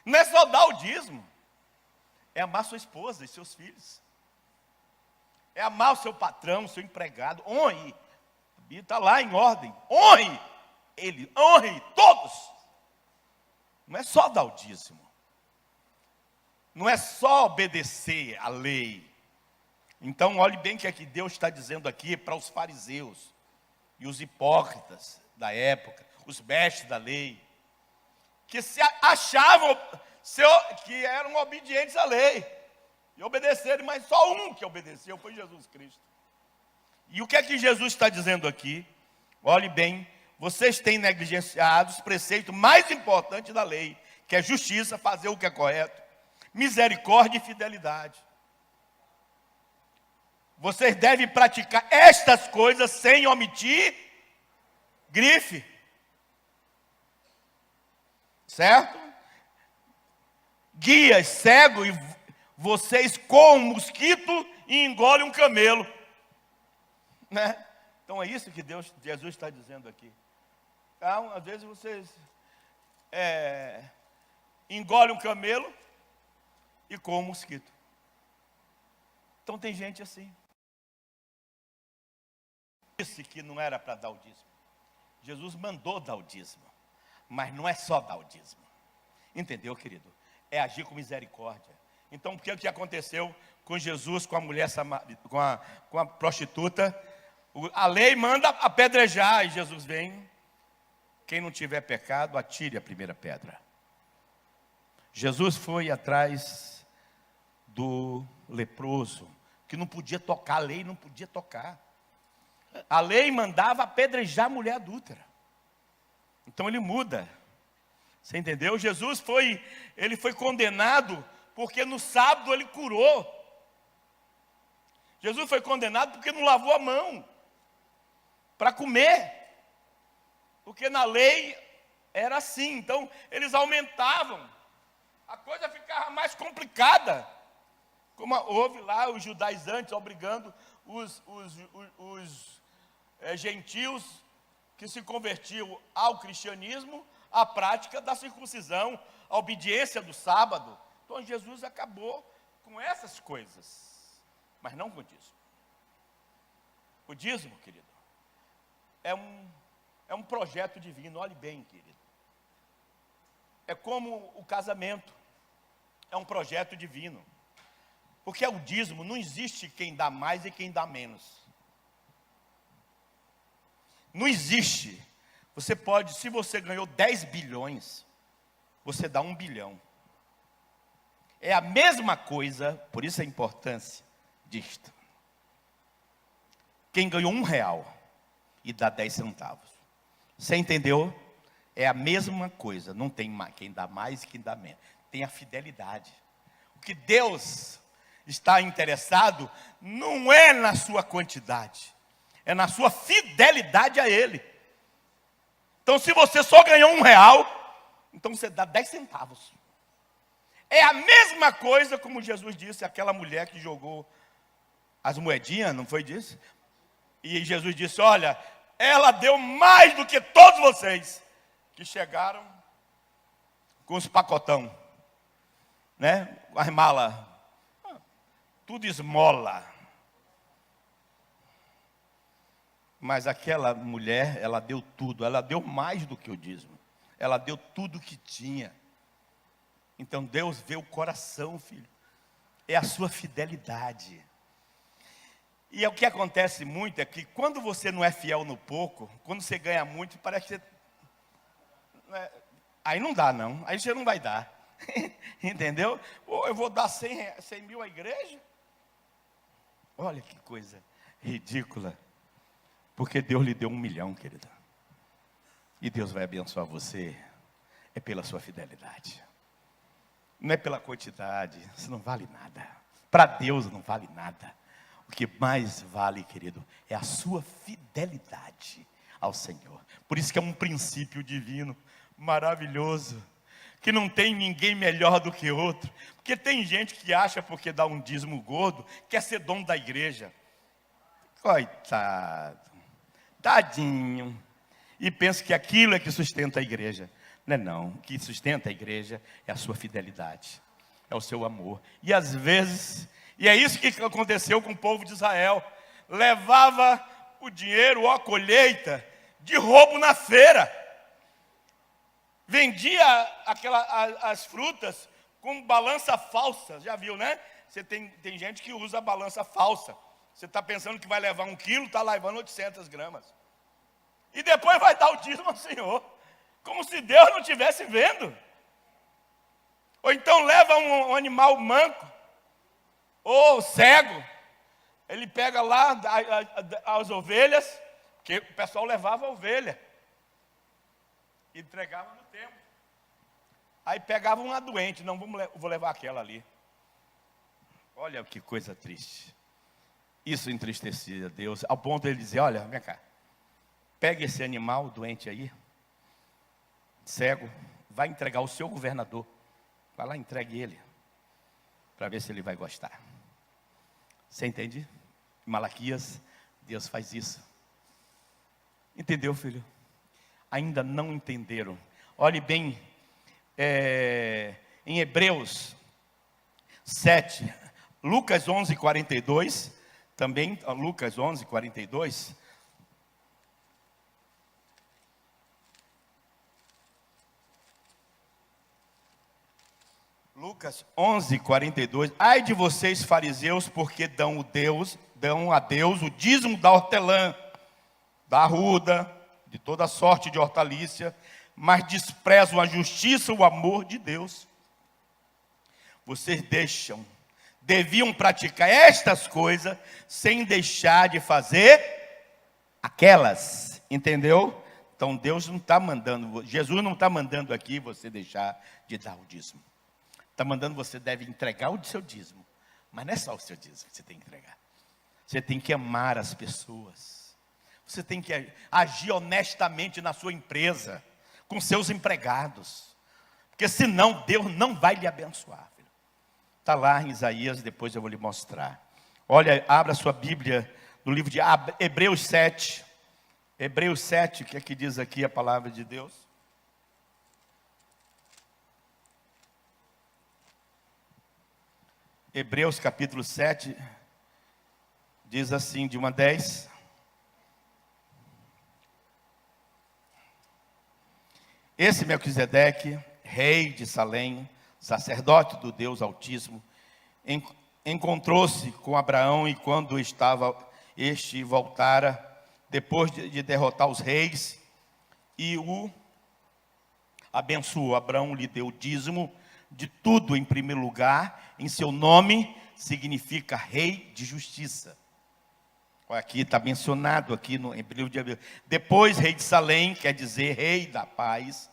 Não é só dar o dízimo, é amar sua esposa e seus filhos. É amar o seu patrão, o seu empregado. Honre. Está lá em ordem. Honre ele, honre todos. Não é só dar o dízimo. Não é só obedecer a lei. Então, olhe bem o que é que Deus está dizendo aqui para os fariseus e os hipócritas da época, os mestres da lei, que se achavam que eram obedientes à lei e obedeceram, mas só um que obedeceu foi Jesus Cristo. E o que é que Jesus está dizendo aqui? Olhe bem, vocês têm negligenciado os preceitos mais importantes da lei, que é justiça, fazer o que é correto, misericórdia e fidelidade. Vocês devem praticar estas coisas sem omitir grife. Certo? Guias, cego, e vocês com um mosquito e engolem um camelo. Né? Então é isso que Jesus está dizendo aqui. Então, às vezes vocês engolem um camelo e com um mosquito. Então tem gente assim. Disse que não era para dar o dízimo. Jesus mandou dar o dízimo. Mas não é só dar o dízimo. Entendeu, querido? É agir com misericórdia. Então, o que aconteceu com Jesus, com a mulher, com a prostituta? A lei manda apedrejar, e Jesus vem. Quem não tiver pecado, atire a primeira pedra. Jesus foi atrás do leproso, que não podia tocar, a lei não podia tocar. A lei mandava apedrejar a mulher adúltera. Então ele muda. Você entendeu? Jesus foi condenado porque no sábado ele curou. Jesus foi condenado porque não lavou a mão para comer. Porque na lei era assim. Então eles aumentavam. A coisa ficava mais complicada. Como houve lá os judaizantes obrigando os gentios que se convertiam ao cristianismo, a prática da circuncisão, a obediência do sábado. Então Jesus acabou com essas coisas, mas não com o dízimo. O dízimo, querido, é um projeto divino. Olhe bem, querido. É como o casamento, é um projeto divino. Porque o dízimo, não existe quem dá mais e quem dá menos. Não existe. Você pode, se você ganhou 10 bilhões, você dá 1 bilhão. É a mesma coisa, por isso a importância disto. Quem ganhou R$1 e dá 10 centavos. Você entendeu? É a mesma coisa, não tem quem dá mais e quem dá menos. Tem a fidelidade. O que Deus está interessado não é na sua quantidade, é na sua fidelidade a Ele. Então, se você só ganhou R$1, então você dá 10 centavos. É a mesma coisa como Jesus disse, aquela mulher que jogou as moedinhas, não foi disso? E Jesus disse, olha, ela deu mais do que todos vocês que chegaram com os pacotão, né? As malas, tudo esmola. Mas aquela mulher, ela deu tudo, ela deu mais do que o dízimo. Ela deu tudo que tinha. Então Deus vê o coração, filho. É a sua fidelidade. E o que acontece muito é que quando você não é fiel no pouco, quando você ganha muito, parece que você... Aí não dá não, aí você não vai dar. Entendeu? Ou eu vou dar 100 mil à igreja? Olha que coisa ridícula. Porque Deus lhe deu 1 milhão, querida. E Deus vai abençoar você. É pela sua fidelidade. Não é pela quantidade. Isso não vale nada. Para Deus não vale nada. O que mais vale, querido, é a sua fidelidade ao Senhor. Por isso que é um princípio divino, maravilhoso. Que não tem ninguém melhor do que outro. Porque tem gente que acha, porque dá um dízimo gordo, quer ser dono da igreja. Coitado. Tadinho. E pensa que aquilo é que sustenta a igreja. Não é não. O que sustenta a igreja é a sua fidelidade. É o seu amor. E às vezes, e é isso que aconteceu com o povo de Israel. Levava o dinheiro ou a colheita de roubo na feira. Vendia as frutas com balança falsa. Já viu, né? Você tem gente que usa balança falsa. Você está pensando que vai levar 1 quilo, está levando 800 gramas. E depois vai dar o dízimo ao Senhor. Como se Deus não estivesse vendo. Ou então leva um animal manco, ou cego. Ele pega lá as ovelhas, porque o pessoal levava a ovelha. E entregava no templo. Aí pegava uma doente, não, vou levar aquela ali. Olha que coisa triste. Isso entristecia Deus, ao ponto de ele dizer, olha, vem cá, pega esse animal doente aí, cego, vai entregar ao seu governador. Vai lá, entregue ele, para ver se ele vai gostar. Você entende? Em Malaquias, Deus faz isso. Entendeu, filho? Ainda não entenderam. Olhe bem, em Hebreus 7, Lucas 11, 42, também, Lucas 11, 42. Lucas 11, 42. Ai de vocês, fariseus, porque dão a Deus o dízimo da hortelã, da arruda, de toda sorte de hortaliça, mas desprezam a justiça, o amor de Deus. Vocês deviam praticar estas coisas, sem deixar de fazer aquelas, entendeu? Então Deus não está mandando, Jesus não está mandando aqui você deixar de dar o dízimo. Está mandando você deve entregar o seu dízimo. Mas não é só o seu dízimo que você tem que entregar. Você tem que amar as pessoas. Você tem que agir honestamente na sua empresa, com seus empregados. Porque senão Deus não vai lhe abençoar. Está lá em Isaías, depois eu vou lhe mostrar. Olha, abra sua Bíblia no livro de Hebreus 7. Hebreus 7, o que é que diz aqui a palavra de Deus? Hebreus capítulo 7, diz assim, de 1 a 10. Esse Melquisedeque, rei de Salém, sacerdote do Deus Altíssimo, encontrou-se com Abraão e quando este voltara, depois de derrotar os reis, e o abençoou. Abraão lhe deu o dízimo de tudo em primeiro lugar, em seu nome significa rei de justiça. Aqui está mencionado aqui no livro de Hebreus. Depois, rei de Salém, quer dizer rei da paz,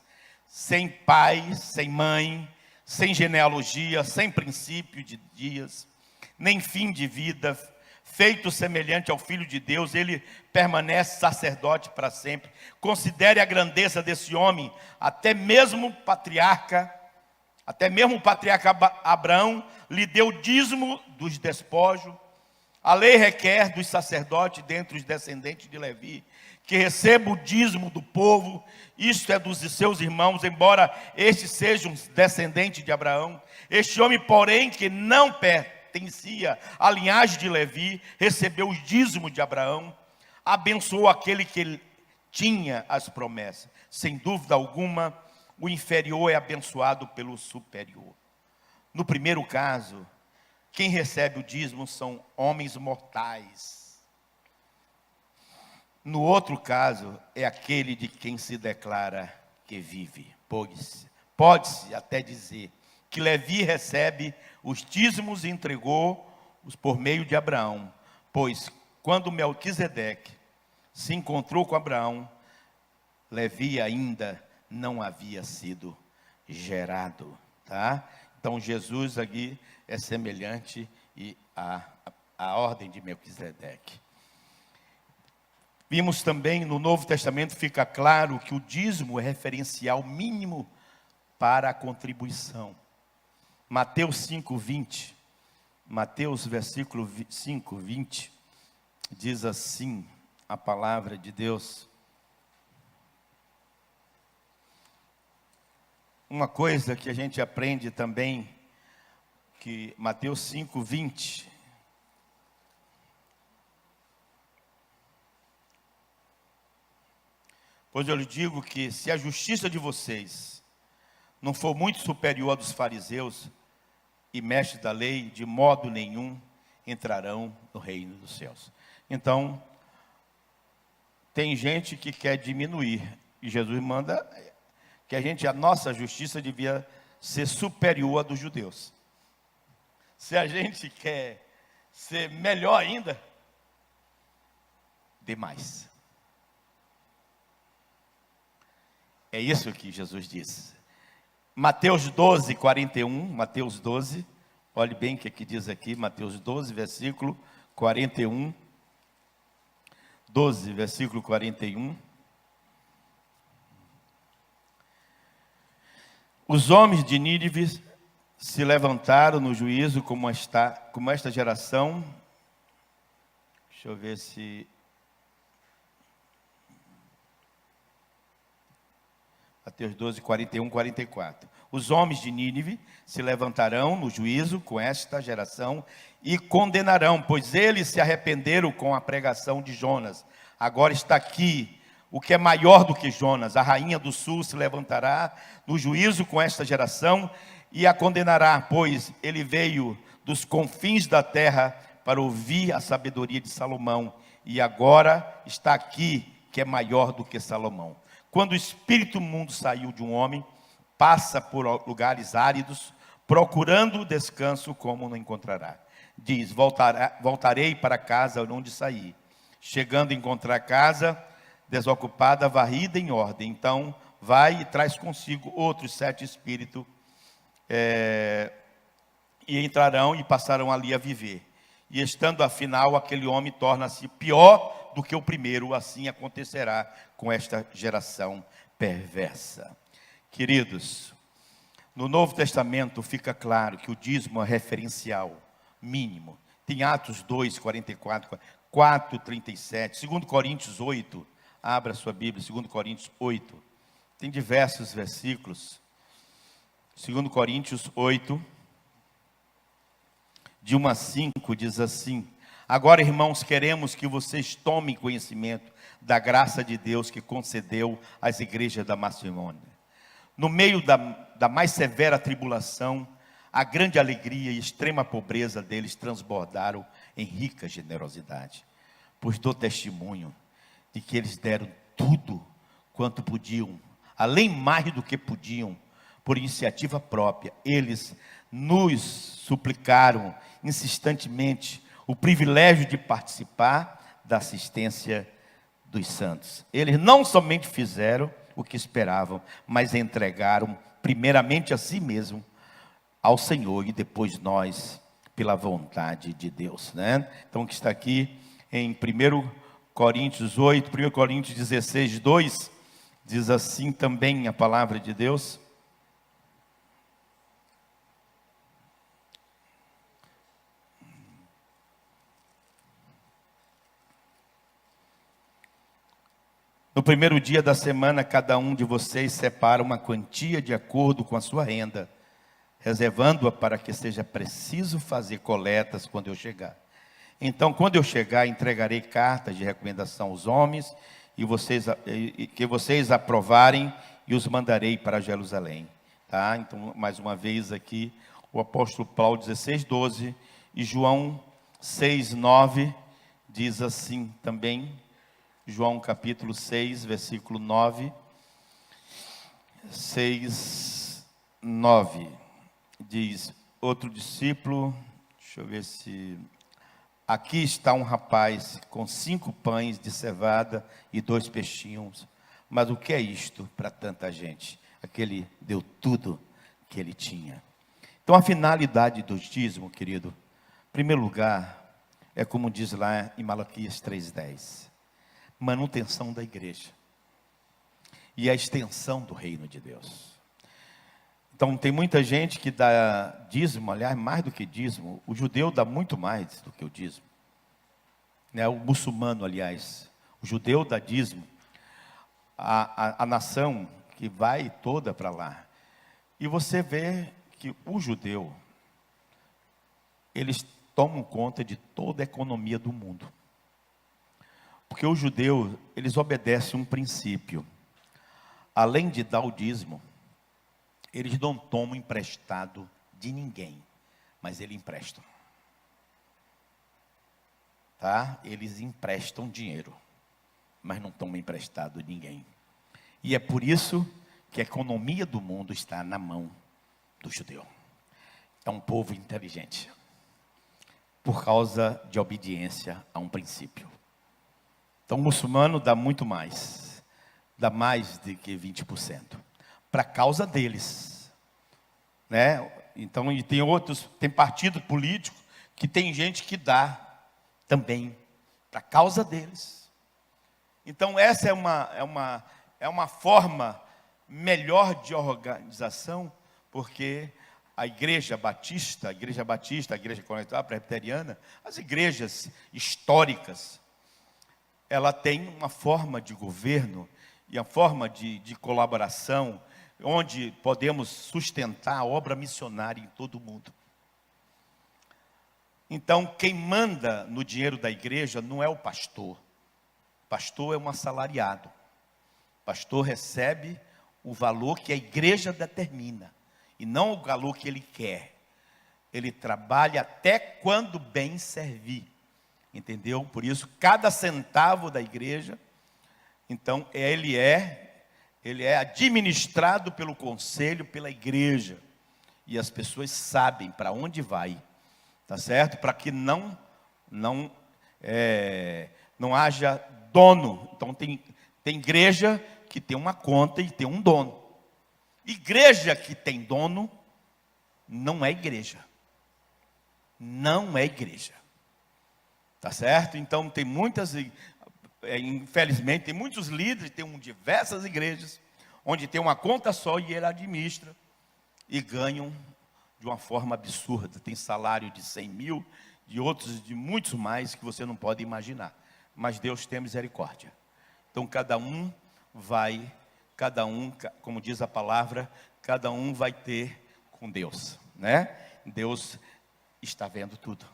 sem pai, sem mãe, sem genealogia, sem princípio de dias, nem fim de vida, feito semelhante ao Filho de Deus, ele permanece sacerdote para sempre. Considere a grandeza desse homem, até mesmo o patriarca Abraão lhe deu o dízimo dos despojos. A lei requer dos sacerdotes dentre os descendentes de Levi, que receba o dízimo do povo, isto é dos seus irmãos, embora estes sejam descendentes de Abraão. Este homem, porém, que não pertencia à linhagem de Levi, recebeu o dízimo de Abraão, abençoou aquele que tinha as promessas. Sem dúvida alguma, o inferior é abençoado pelo superior. No primeiro caso, quem recebe o dízimo são homens mortais. No outro caso, é aquele de quem se declara que vive. Pode-se até dizer que Levi recebe os dízimos e entregou-os por meio de Abraão. Pois quando Melquisedeque se encontrou com Abraão, Levi ainda não havia sido gerado. Tá? Então Jesus aqui é semelhante à ordem de Melquisedeque. Vimos também no Novo Testamento, fica claro que o dízimo é referencial mínimo para a contribuição. Mateus 5:20, Mateus versículo 5:20, diz assim a palavra de Deus. Uma coisa que a gente aprende também, que Mateus 5:20, pois eu lhe digo que se a justiça de vocês não for muito superior à dos fariseus e mestres da lei, de modo nenhum entrarão no reino dos céus. Então, tem gente que quer diminuir, e Jesus manda que a nossa justiça devia ser superior à dos judeus. Se a gente quer ser melhor ainda, dê mais. É isso que Jesus disse. Mateus 12:41, Mateus 12, olhe bem o que diz aqui, Mateus 12, versículo 41. 12, versículo 41. Os homens de Nínive se levantaram no juízo como esta geração. Deixa eu ver se... Mateus 12, 41, 44. Os homens de Nínive se levantarão no juízo com esta geração e condenarão, pois eles se arrependeram com a pregação de Jonas. Agora está aqui o que é maior do que Jonas. A rainha do sul se levantará no juízo com esta geração e a condenará, pois ele veio dos confins da terra para ouvir a sabedoria de Salomão. E agora está aqui, que é maior do que Salomão. Quando o espírito imundo saiu de um homem, passa por lugares áridos, procurando descanso como não encontrará. Diz, voltarei para casa onde saí. Chegando a encontrar a casa desocupada, varrida em ordem. Então vai e traz consigo outros 7 espíritos, e entrarão e passarão ali a viver. E estando afinal, aquele homem torna-se pior do que o primeiro. Assim acontecerá com esta geração perversa. Queridos, no Novo Testamento fica claro que o dízimo é referencial mínimo. tem Atos 2, 44, 4, 37, 2 Coríntios 8, abra sua Bíblia, 2 Coríntios 8, tem diversos versículos. 2 Coríntios 8, de 1 a 5, diz assim: agora, irmãos, queremos que vocês tomem conhecimento da graça de Deus que concedeu às igrejas da Macedônia. No meio da mais severa tribulação, a grande alegria e extrema pobreza deles transbordaram em rica generosidade. Pois dou testemunho de que eles deram tudo quanto podiam, além mais do que podiam, por iniciativa própria. Eles nos suplicaram insistentemente o privilégio de participar da assistência dos santos. Eles não somente fizeram o que esperavam, mas entregaram primeiramente a si mesmo ao Senhor e depois nós, pela vontade de Deus, né? Então, o que está aqui em 1 Coríntios 8, 1 Coríntios 16, 2, diz assim também a palavra de Deus: no primeiro dia da semana, cada um de vocês separa uma quantia de acordo com a sua renda, reservando-a para que seja preciso fazer coletas quando eu chegar. Então, quando eu chegar, entregarei cartas de recomendação aos homens, que vocês aprovarem, e os mandarei para Jerusalém. Tá? Então, mais uma vez aqui, o apóstolo Paulo 16, 12, e João 6, 9, diz assim também, João capítulo 6, versículo 9, 6, 9, diz, outro discípulo, deixa eu ver se... aqui está um rapaz com 5 pães de cevada e 2 peixinhos, mas o que é isto para tanta gente? Aquele deu tudo que ele tinha. Então a finalidade do dízimo, querido, em primeiro lugar, é como diz lá em Malaquias 3:10, manutenção da igreja e a extensão do reino de Deus. Então tem muita gente que dá dízimo, aliás, mais do que dízimo. O judeu dá muito mais do que o dízimo, né? O muçulmano, aliás, o judeu dá dízimo, a nação que vai toda para lá. E você vê que o judeu, eles tomam conta de toda a economia do mundo. Porque os judeus, eles obedecem um princípio. Além de dar o dízimo, eles não tomam emprestado de ninguém, mas eles emprestam. Tá? Eles emprestam dinheiro, mas não tomam emprestado de ninguém. E é por isso que a economia do mundo está na mão do judeu. É um povo inteligente, por causa de obediência a um princípio. Então, o muçulmano dá muito mais, dá mais de que 20%, para causa deles, né? Então, e tem outros, tem partido político que tem gente que dá também para causa deles. Então, essa é uma forma melhor de organização, porque a igreja batista, a igreja conectada presbiteriana, as igrejas históricas, ela tem uma forma de governo e a forma de colaboração, onde podemos sustentar a obra missionária em todo o mundo. Então, quem manda no dinheiro da igreja não é o pastor. O pastor é um assalariado. O pastor recebe o valor que a igreja determina, e não o valor que ele quer. Ele trabalha até quando bem servir. Entendeu? Por isso, cada centavo da igreja, então, ele é administrado pelo conselho, pela igreja. E as pessoas sabem para onde vai. Tá certo? Para que não haja dono. Então, tem igreja que tem uma conta e tem um dono. Igreja que tem dono, não é igreja. Não é igreja. Tá certo? Então, tem muitas, infelizmente, tem muitos líderes, tem diversas igrejas, onde tem uma conta só e ele administra, e ganham de uma forma absurda. Tem salário de 100 mil, de outros, de muitos mais que você não pode imaginar. Mas Deus tem misericórdia. Então cada um, como diz a palavra, cada um vai ter com Deus, né? Deus está vendo tudo.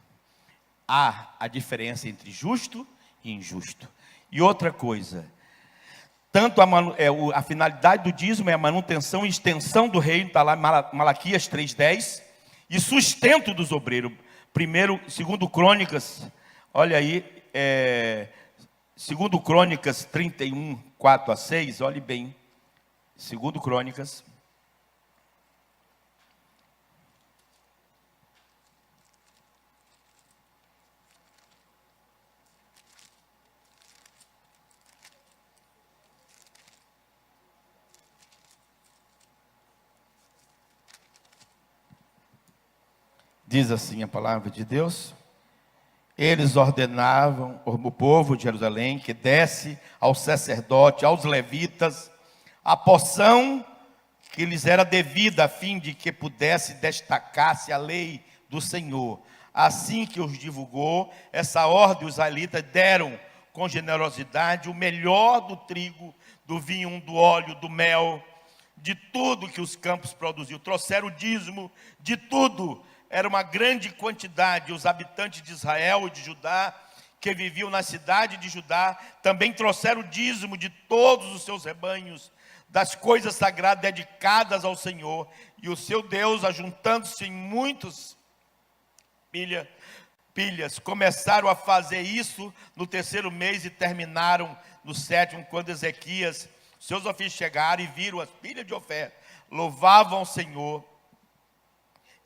Há a diferença entre justo e injusto. E outra coisa, tanto a finalidade do dízimo é a manutenção e extensão do reino, está lá em Malaquias 3:10, e sustento dos obreiros. Segundo Crônicas, olha aí, segundo Crônicas 31, 4-6, olhe bem, segundo Crônicas. Diz assim a palavra de Deus: eles ordenavam o povo de Jerusalém que desse aos sacerdotes, aos levitas, a porção que lhes era devida, a fim de que pudesse destacar-se a lei do Senhor. Assim que os divulgou essa ordem, os israelitas deram com generosidade o melhor do trigo, do vinho, do óleo, do mel, de tudo que os campos produziam. Trouxeram o dízimo de tudo. Era uma grande quantidade. Os habitantes de Israel e de Judá, que viviam na cidade de Judá, também trouxeram o dízimo de todos os seus rebanhos, das coisas sagradas dedicadas ao Senhor e o seu Deus, ajuntando-se em muitas pilhas. Começaram a fazer isso no terceiro mês e terminaram no sétimo, quando Ezequias, seus ofícios chegaram e viram as pilhas de oferta. Louvavam o Senhor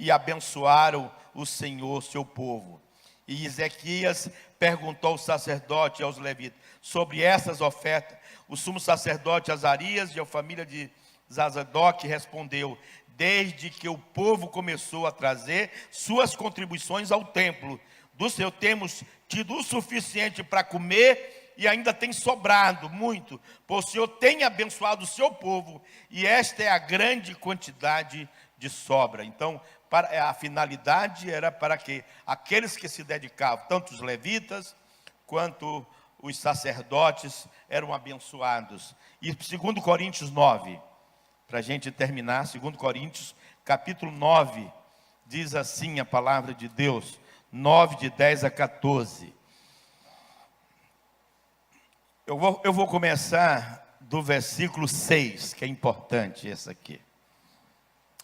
e abençoaram o Senhor, seu povo. E Ezequias perguntou aos sacerdotes e aos levitas sobre essas ofertas. O sumo sacerdote Azarias e a família de Zadoc respondeu: desde que o povo começou a trazer suas contribuições ao templo, do seu temos tido o suficiente para comer e ainda tem sobrado muito, pois o Senhor tem abençoado o seu povo, e esta é a grande quantidade de sobra. Então, a finalidade era para que aqueles que se dedicavam, tanto os levitas quanto os sacerdotes, eram abençoados. E 2 Coríntios 9, para a gente terminar, 2 Coríntios capítulo 9, diz assim a palavra de Deus, 9 de 10 a 14. Eu vou começar do versículo 6, que é importante esse aqui.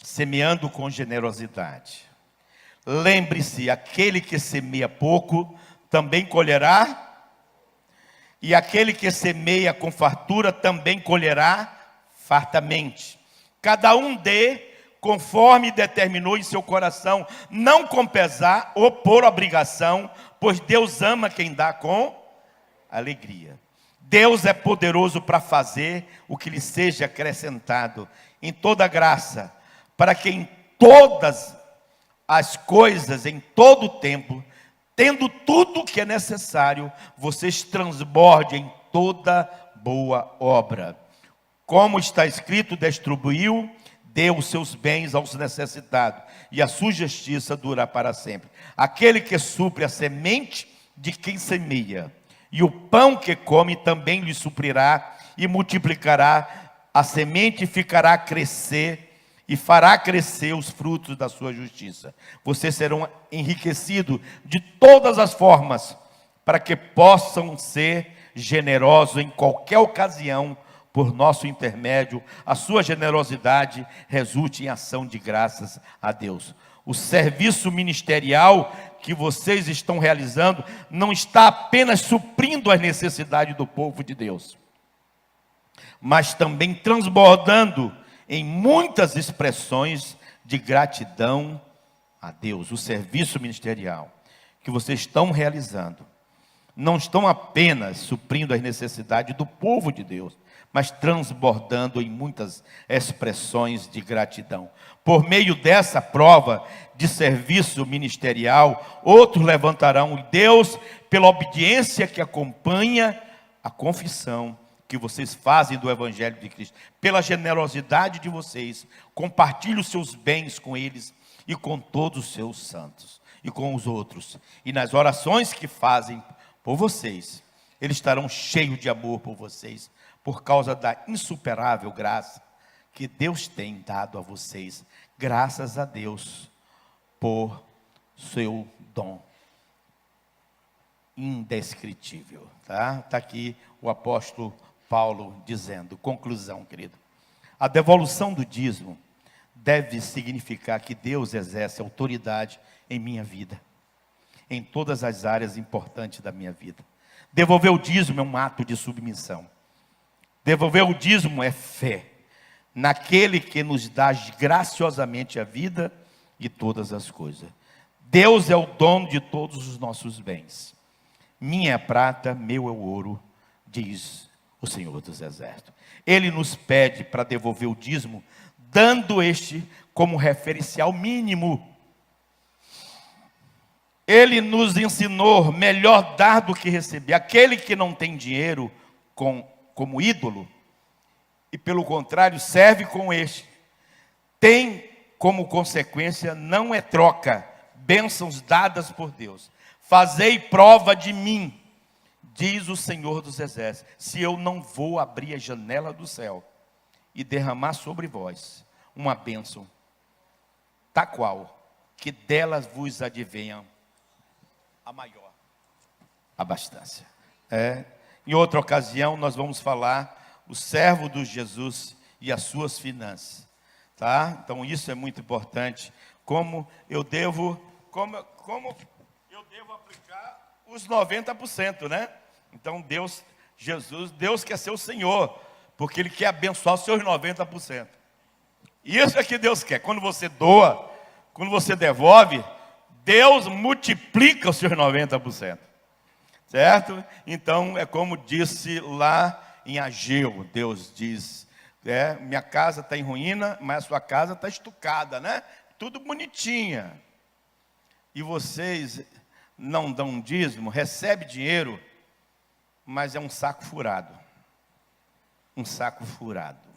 Semeando com generosidade. Lembre-se, aquele que semeia pouco, também colherá, e aquele que semeia com fartura, também colherá fartamente. Cada um dê, conforme determinou em seu coração, não com pesar ou por obrigação, pois Deus ama quem dá com alegria. Deus é poderoso para fazer o que lhe seja acrescentado em toda graça, para que em todas as coisas, em todo o tempo, tendo tudo o que é necessário, vocês transbordem em toda boa obra. Como está escrito, distribuiu, deu os seus bens aos necessitados, e a sua justiça dura para sempre. Aquele que supre a semente de quem semeia, e o pão que come também lhe suprirá, e multiplicará a semente, e ficará a crescer, e fará crescer os frutos da sua justiça. Vocês serão enriquecidos de todas as formas, para que possam ser generosos em qualquer ocasião, por nosso intermédio. A sua generosidade resulte em ação de graças a Deus. O serviço ministerial que vocês estão realizando não está apenas suprindo as necessidades do povo de Deus, mas também transbordando em muitas expressões de gratidão a Deus. O serviço ministerial que vocês estão realizando não estão apenas suprindo as necessidades do povo de Deus, mas transbordando em muitas expressões de gratidão. Por meio dessa prova de serviço ministerial, outros levantarão Deus pela obediência que acompanha a confissão que vocês fazem do Evangelho de Cristo, pela generosidade de vocês. Compartilhe os seus bens com eles e com todos os seus santos. e com os outros. E nas orações que fazem por vocês, eles estarão cheios de amor por vocês, por causa da insuperável graça que Deus tem dado a vocês. Graças a Deus por seu dom indescritível. Tá aqui o apóstolo Paulo dizendo, conclusão, querido. A devolução do dízimo deve significar que Deus exerce autoridade em minha vida, em todas as áreas importantes da minha vida. Devolver o dízimo é um ato de submissão. Devolver o dízimo é fé naquele que nos dá graciosamente a vida e todas as coisas. Deus é o dono de todos os nossos bens. Minha é a prata, meu é o ouro, diz o Senhor dos Exércitos. Ele nos pede para devolver o dízimo, dando este como referencial mínimo. Ele nos ensinou melhor dar do que receber. Aquele que não tem dinheiro como ídolo, e pelo contrário serve com este, tem como consequência, não é troca, bênçãos dadas por Deus. Fazei prova de mim, diz o Senhor dos Exércitos, se eu não vou abrir a janela do céu e derramar sobre vós uma bênção, tal qual que delas vos advenha a maior abastança. Em outra ocasião nós vamos falar o servo de Jesus e as suas finanças, tá? Então isso é muito importante. Como eu devo aplicar os 90%, né? Então Deus quer ser o Senhor, porque Ele quer abençoar os seus 90%. E isso é que Deus quer. Quando você doa, quando você devolve, Deus multiplica os seus 90%. Certo? Então é como disse lá em Ageu, Deus diz, minha casa está em ruína, mas a sua casa está estucada, né? Tudo bonitinha. E vocês não dão dízimo, recebe dinheiro, mas é um saco furado. Um saco furado.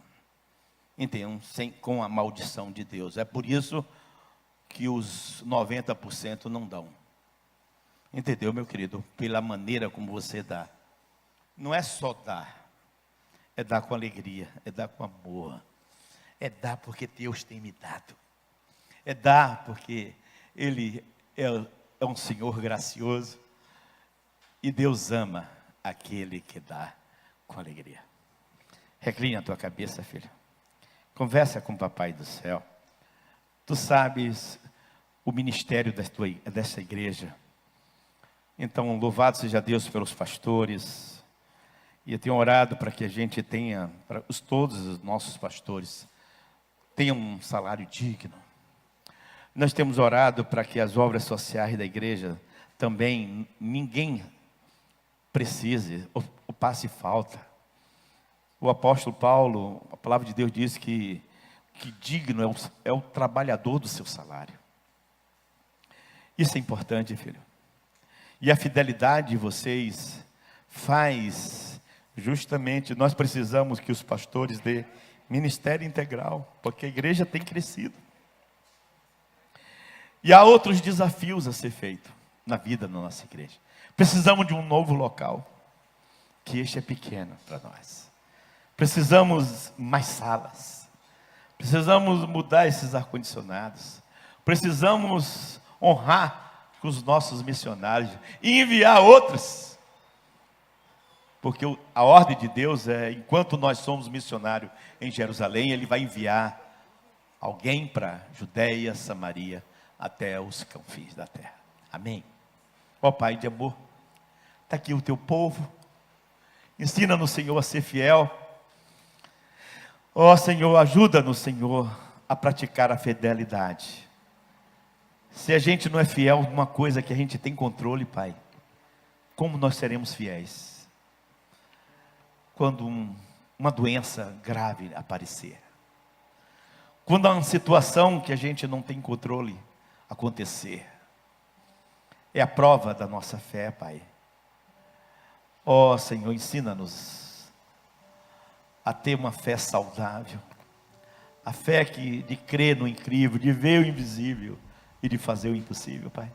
Entendeu? Com a maldição de Deus. É por isso que os 90% não dão. Entendeu, meu querido? Pela maneira como você dá. Não é só dar. É dar com alegria, é dar com amor, é dar porque Deus tem me dado, é dar porque Ele é um Senhor gracioso, e Deus ama aquele que dá com alegria. Recline a tua cabeça, filho, conversa com o Papai do céu. Tu sabes o ministério dessa igreja, então louvado seja Deus pelos pastores. E eu tenho orado para que a gente tenha, todos os nossos pastores, tenham um salário digno. Nós temos orado para que as obras sociais da igreja também, ninguém precise ou passe falta. O apóstolo Paulo, a palavra de Deus diz que digno é o trabalhador do seu salário. Isso é importante, filho. E a fidelidade de vocês faz... Justamente, nós precisamos que os pastores dê ministério integral, porque a igreja tem crescido. E há outros desafios a ser feito na vida da nossa igreja. Precisamos de um novo local, que este é pequeno para nós. Precisamos mais salas. Precisamos mudar esses ar-condicionados. Precisamos honrar os nossos missionários e enviar outros. Porque a ordem de Deus é, enquanto nós somos missionários em Jerusalém, Ele vai enviar alguém para Judeia, Samaria, até os confins da terra. Amém? Ó Pai de amor, está aqui o teu povo, ensina-nos, Senhor, a ser fiel. Ó Senhor, ajuda-nos, Senhor, a praticar a fidelidade. Se a gente não é fiel numa coisa que a gente tem controle, Pai, como nós seremos fiéis? Quando uma doença grave aparecer, quando há uma situação que a gente não tem controle acontecer, é a prova da nossa fé, Pai. Ó Senhor, ensina-nos a ter uma fé saudável, a fé de crer no incrível, de ver o invisível e de fazer o impossível, Pai.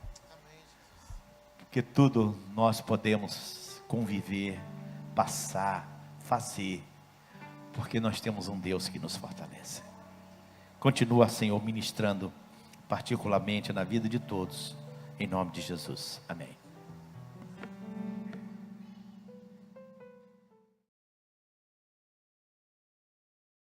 que tudo nós podemos conviver, passar, fazer, porque nós temos um Deus que nos fortalece. Continua, Senhor, ministrando particularmente na vida de todos, em nome de Jesus, amém.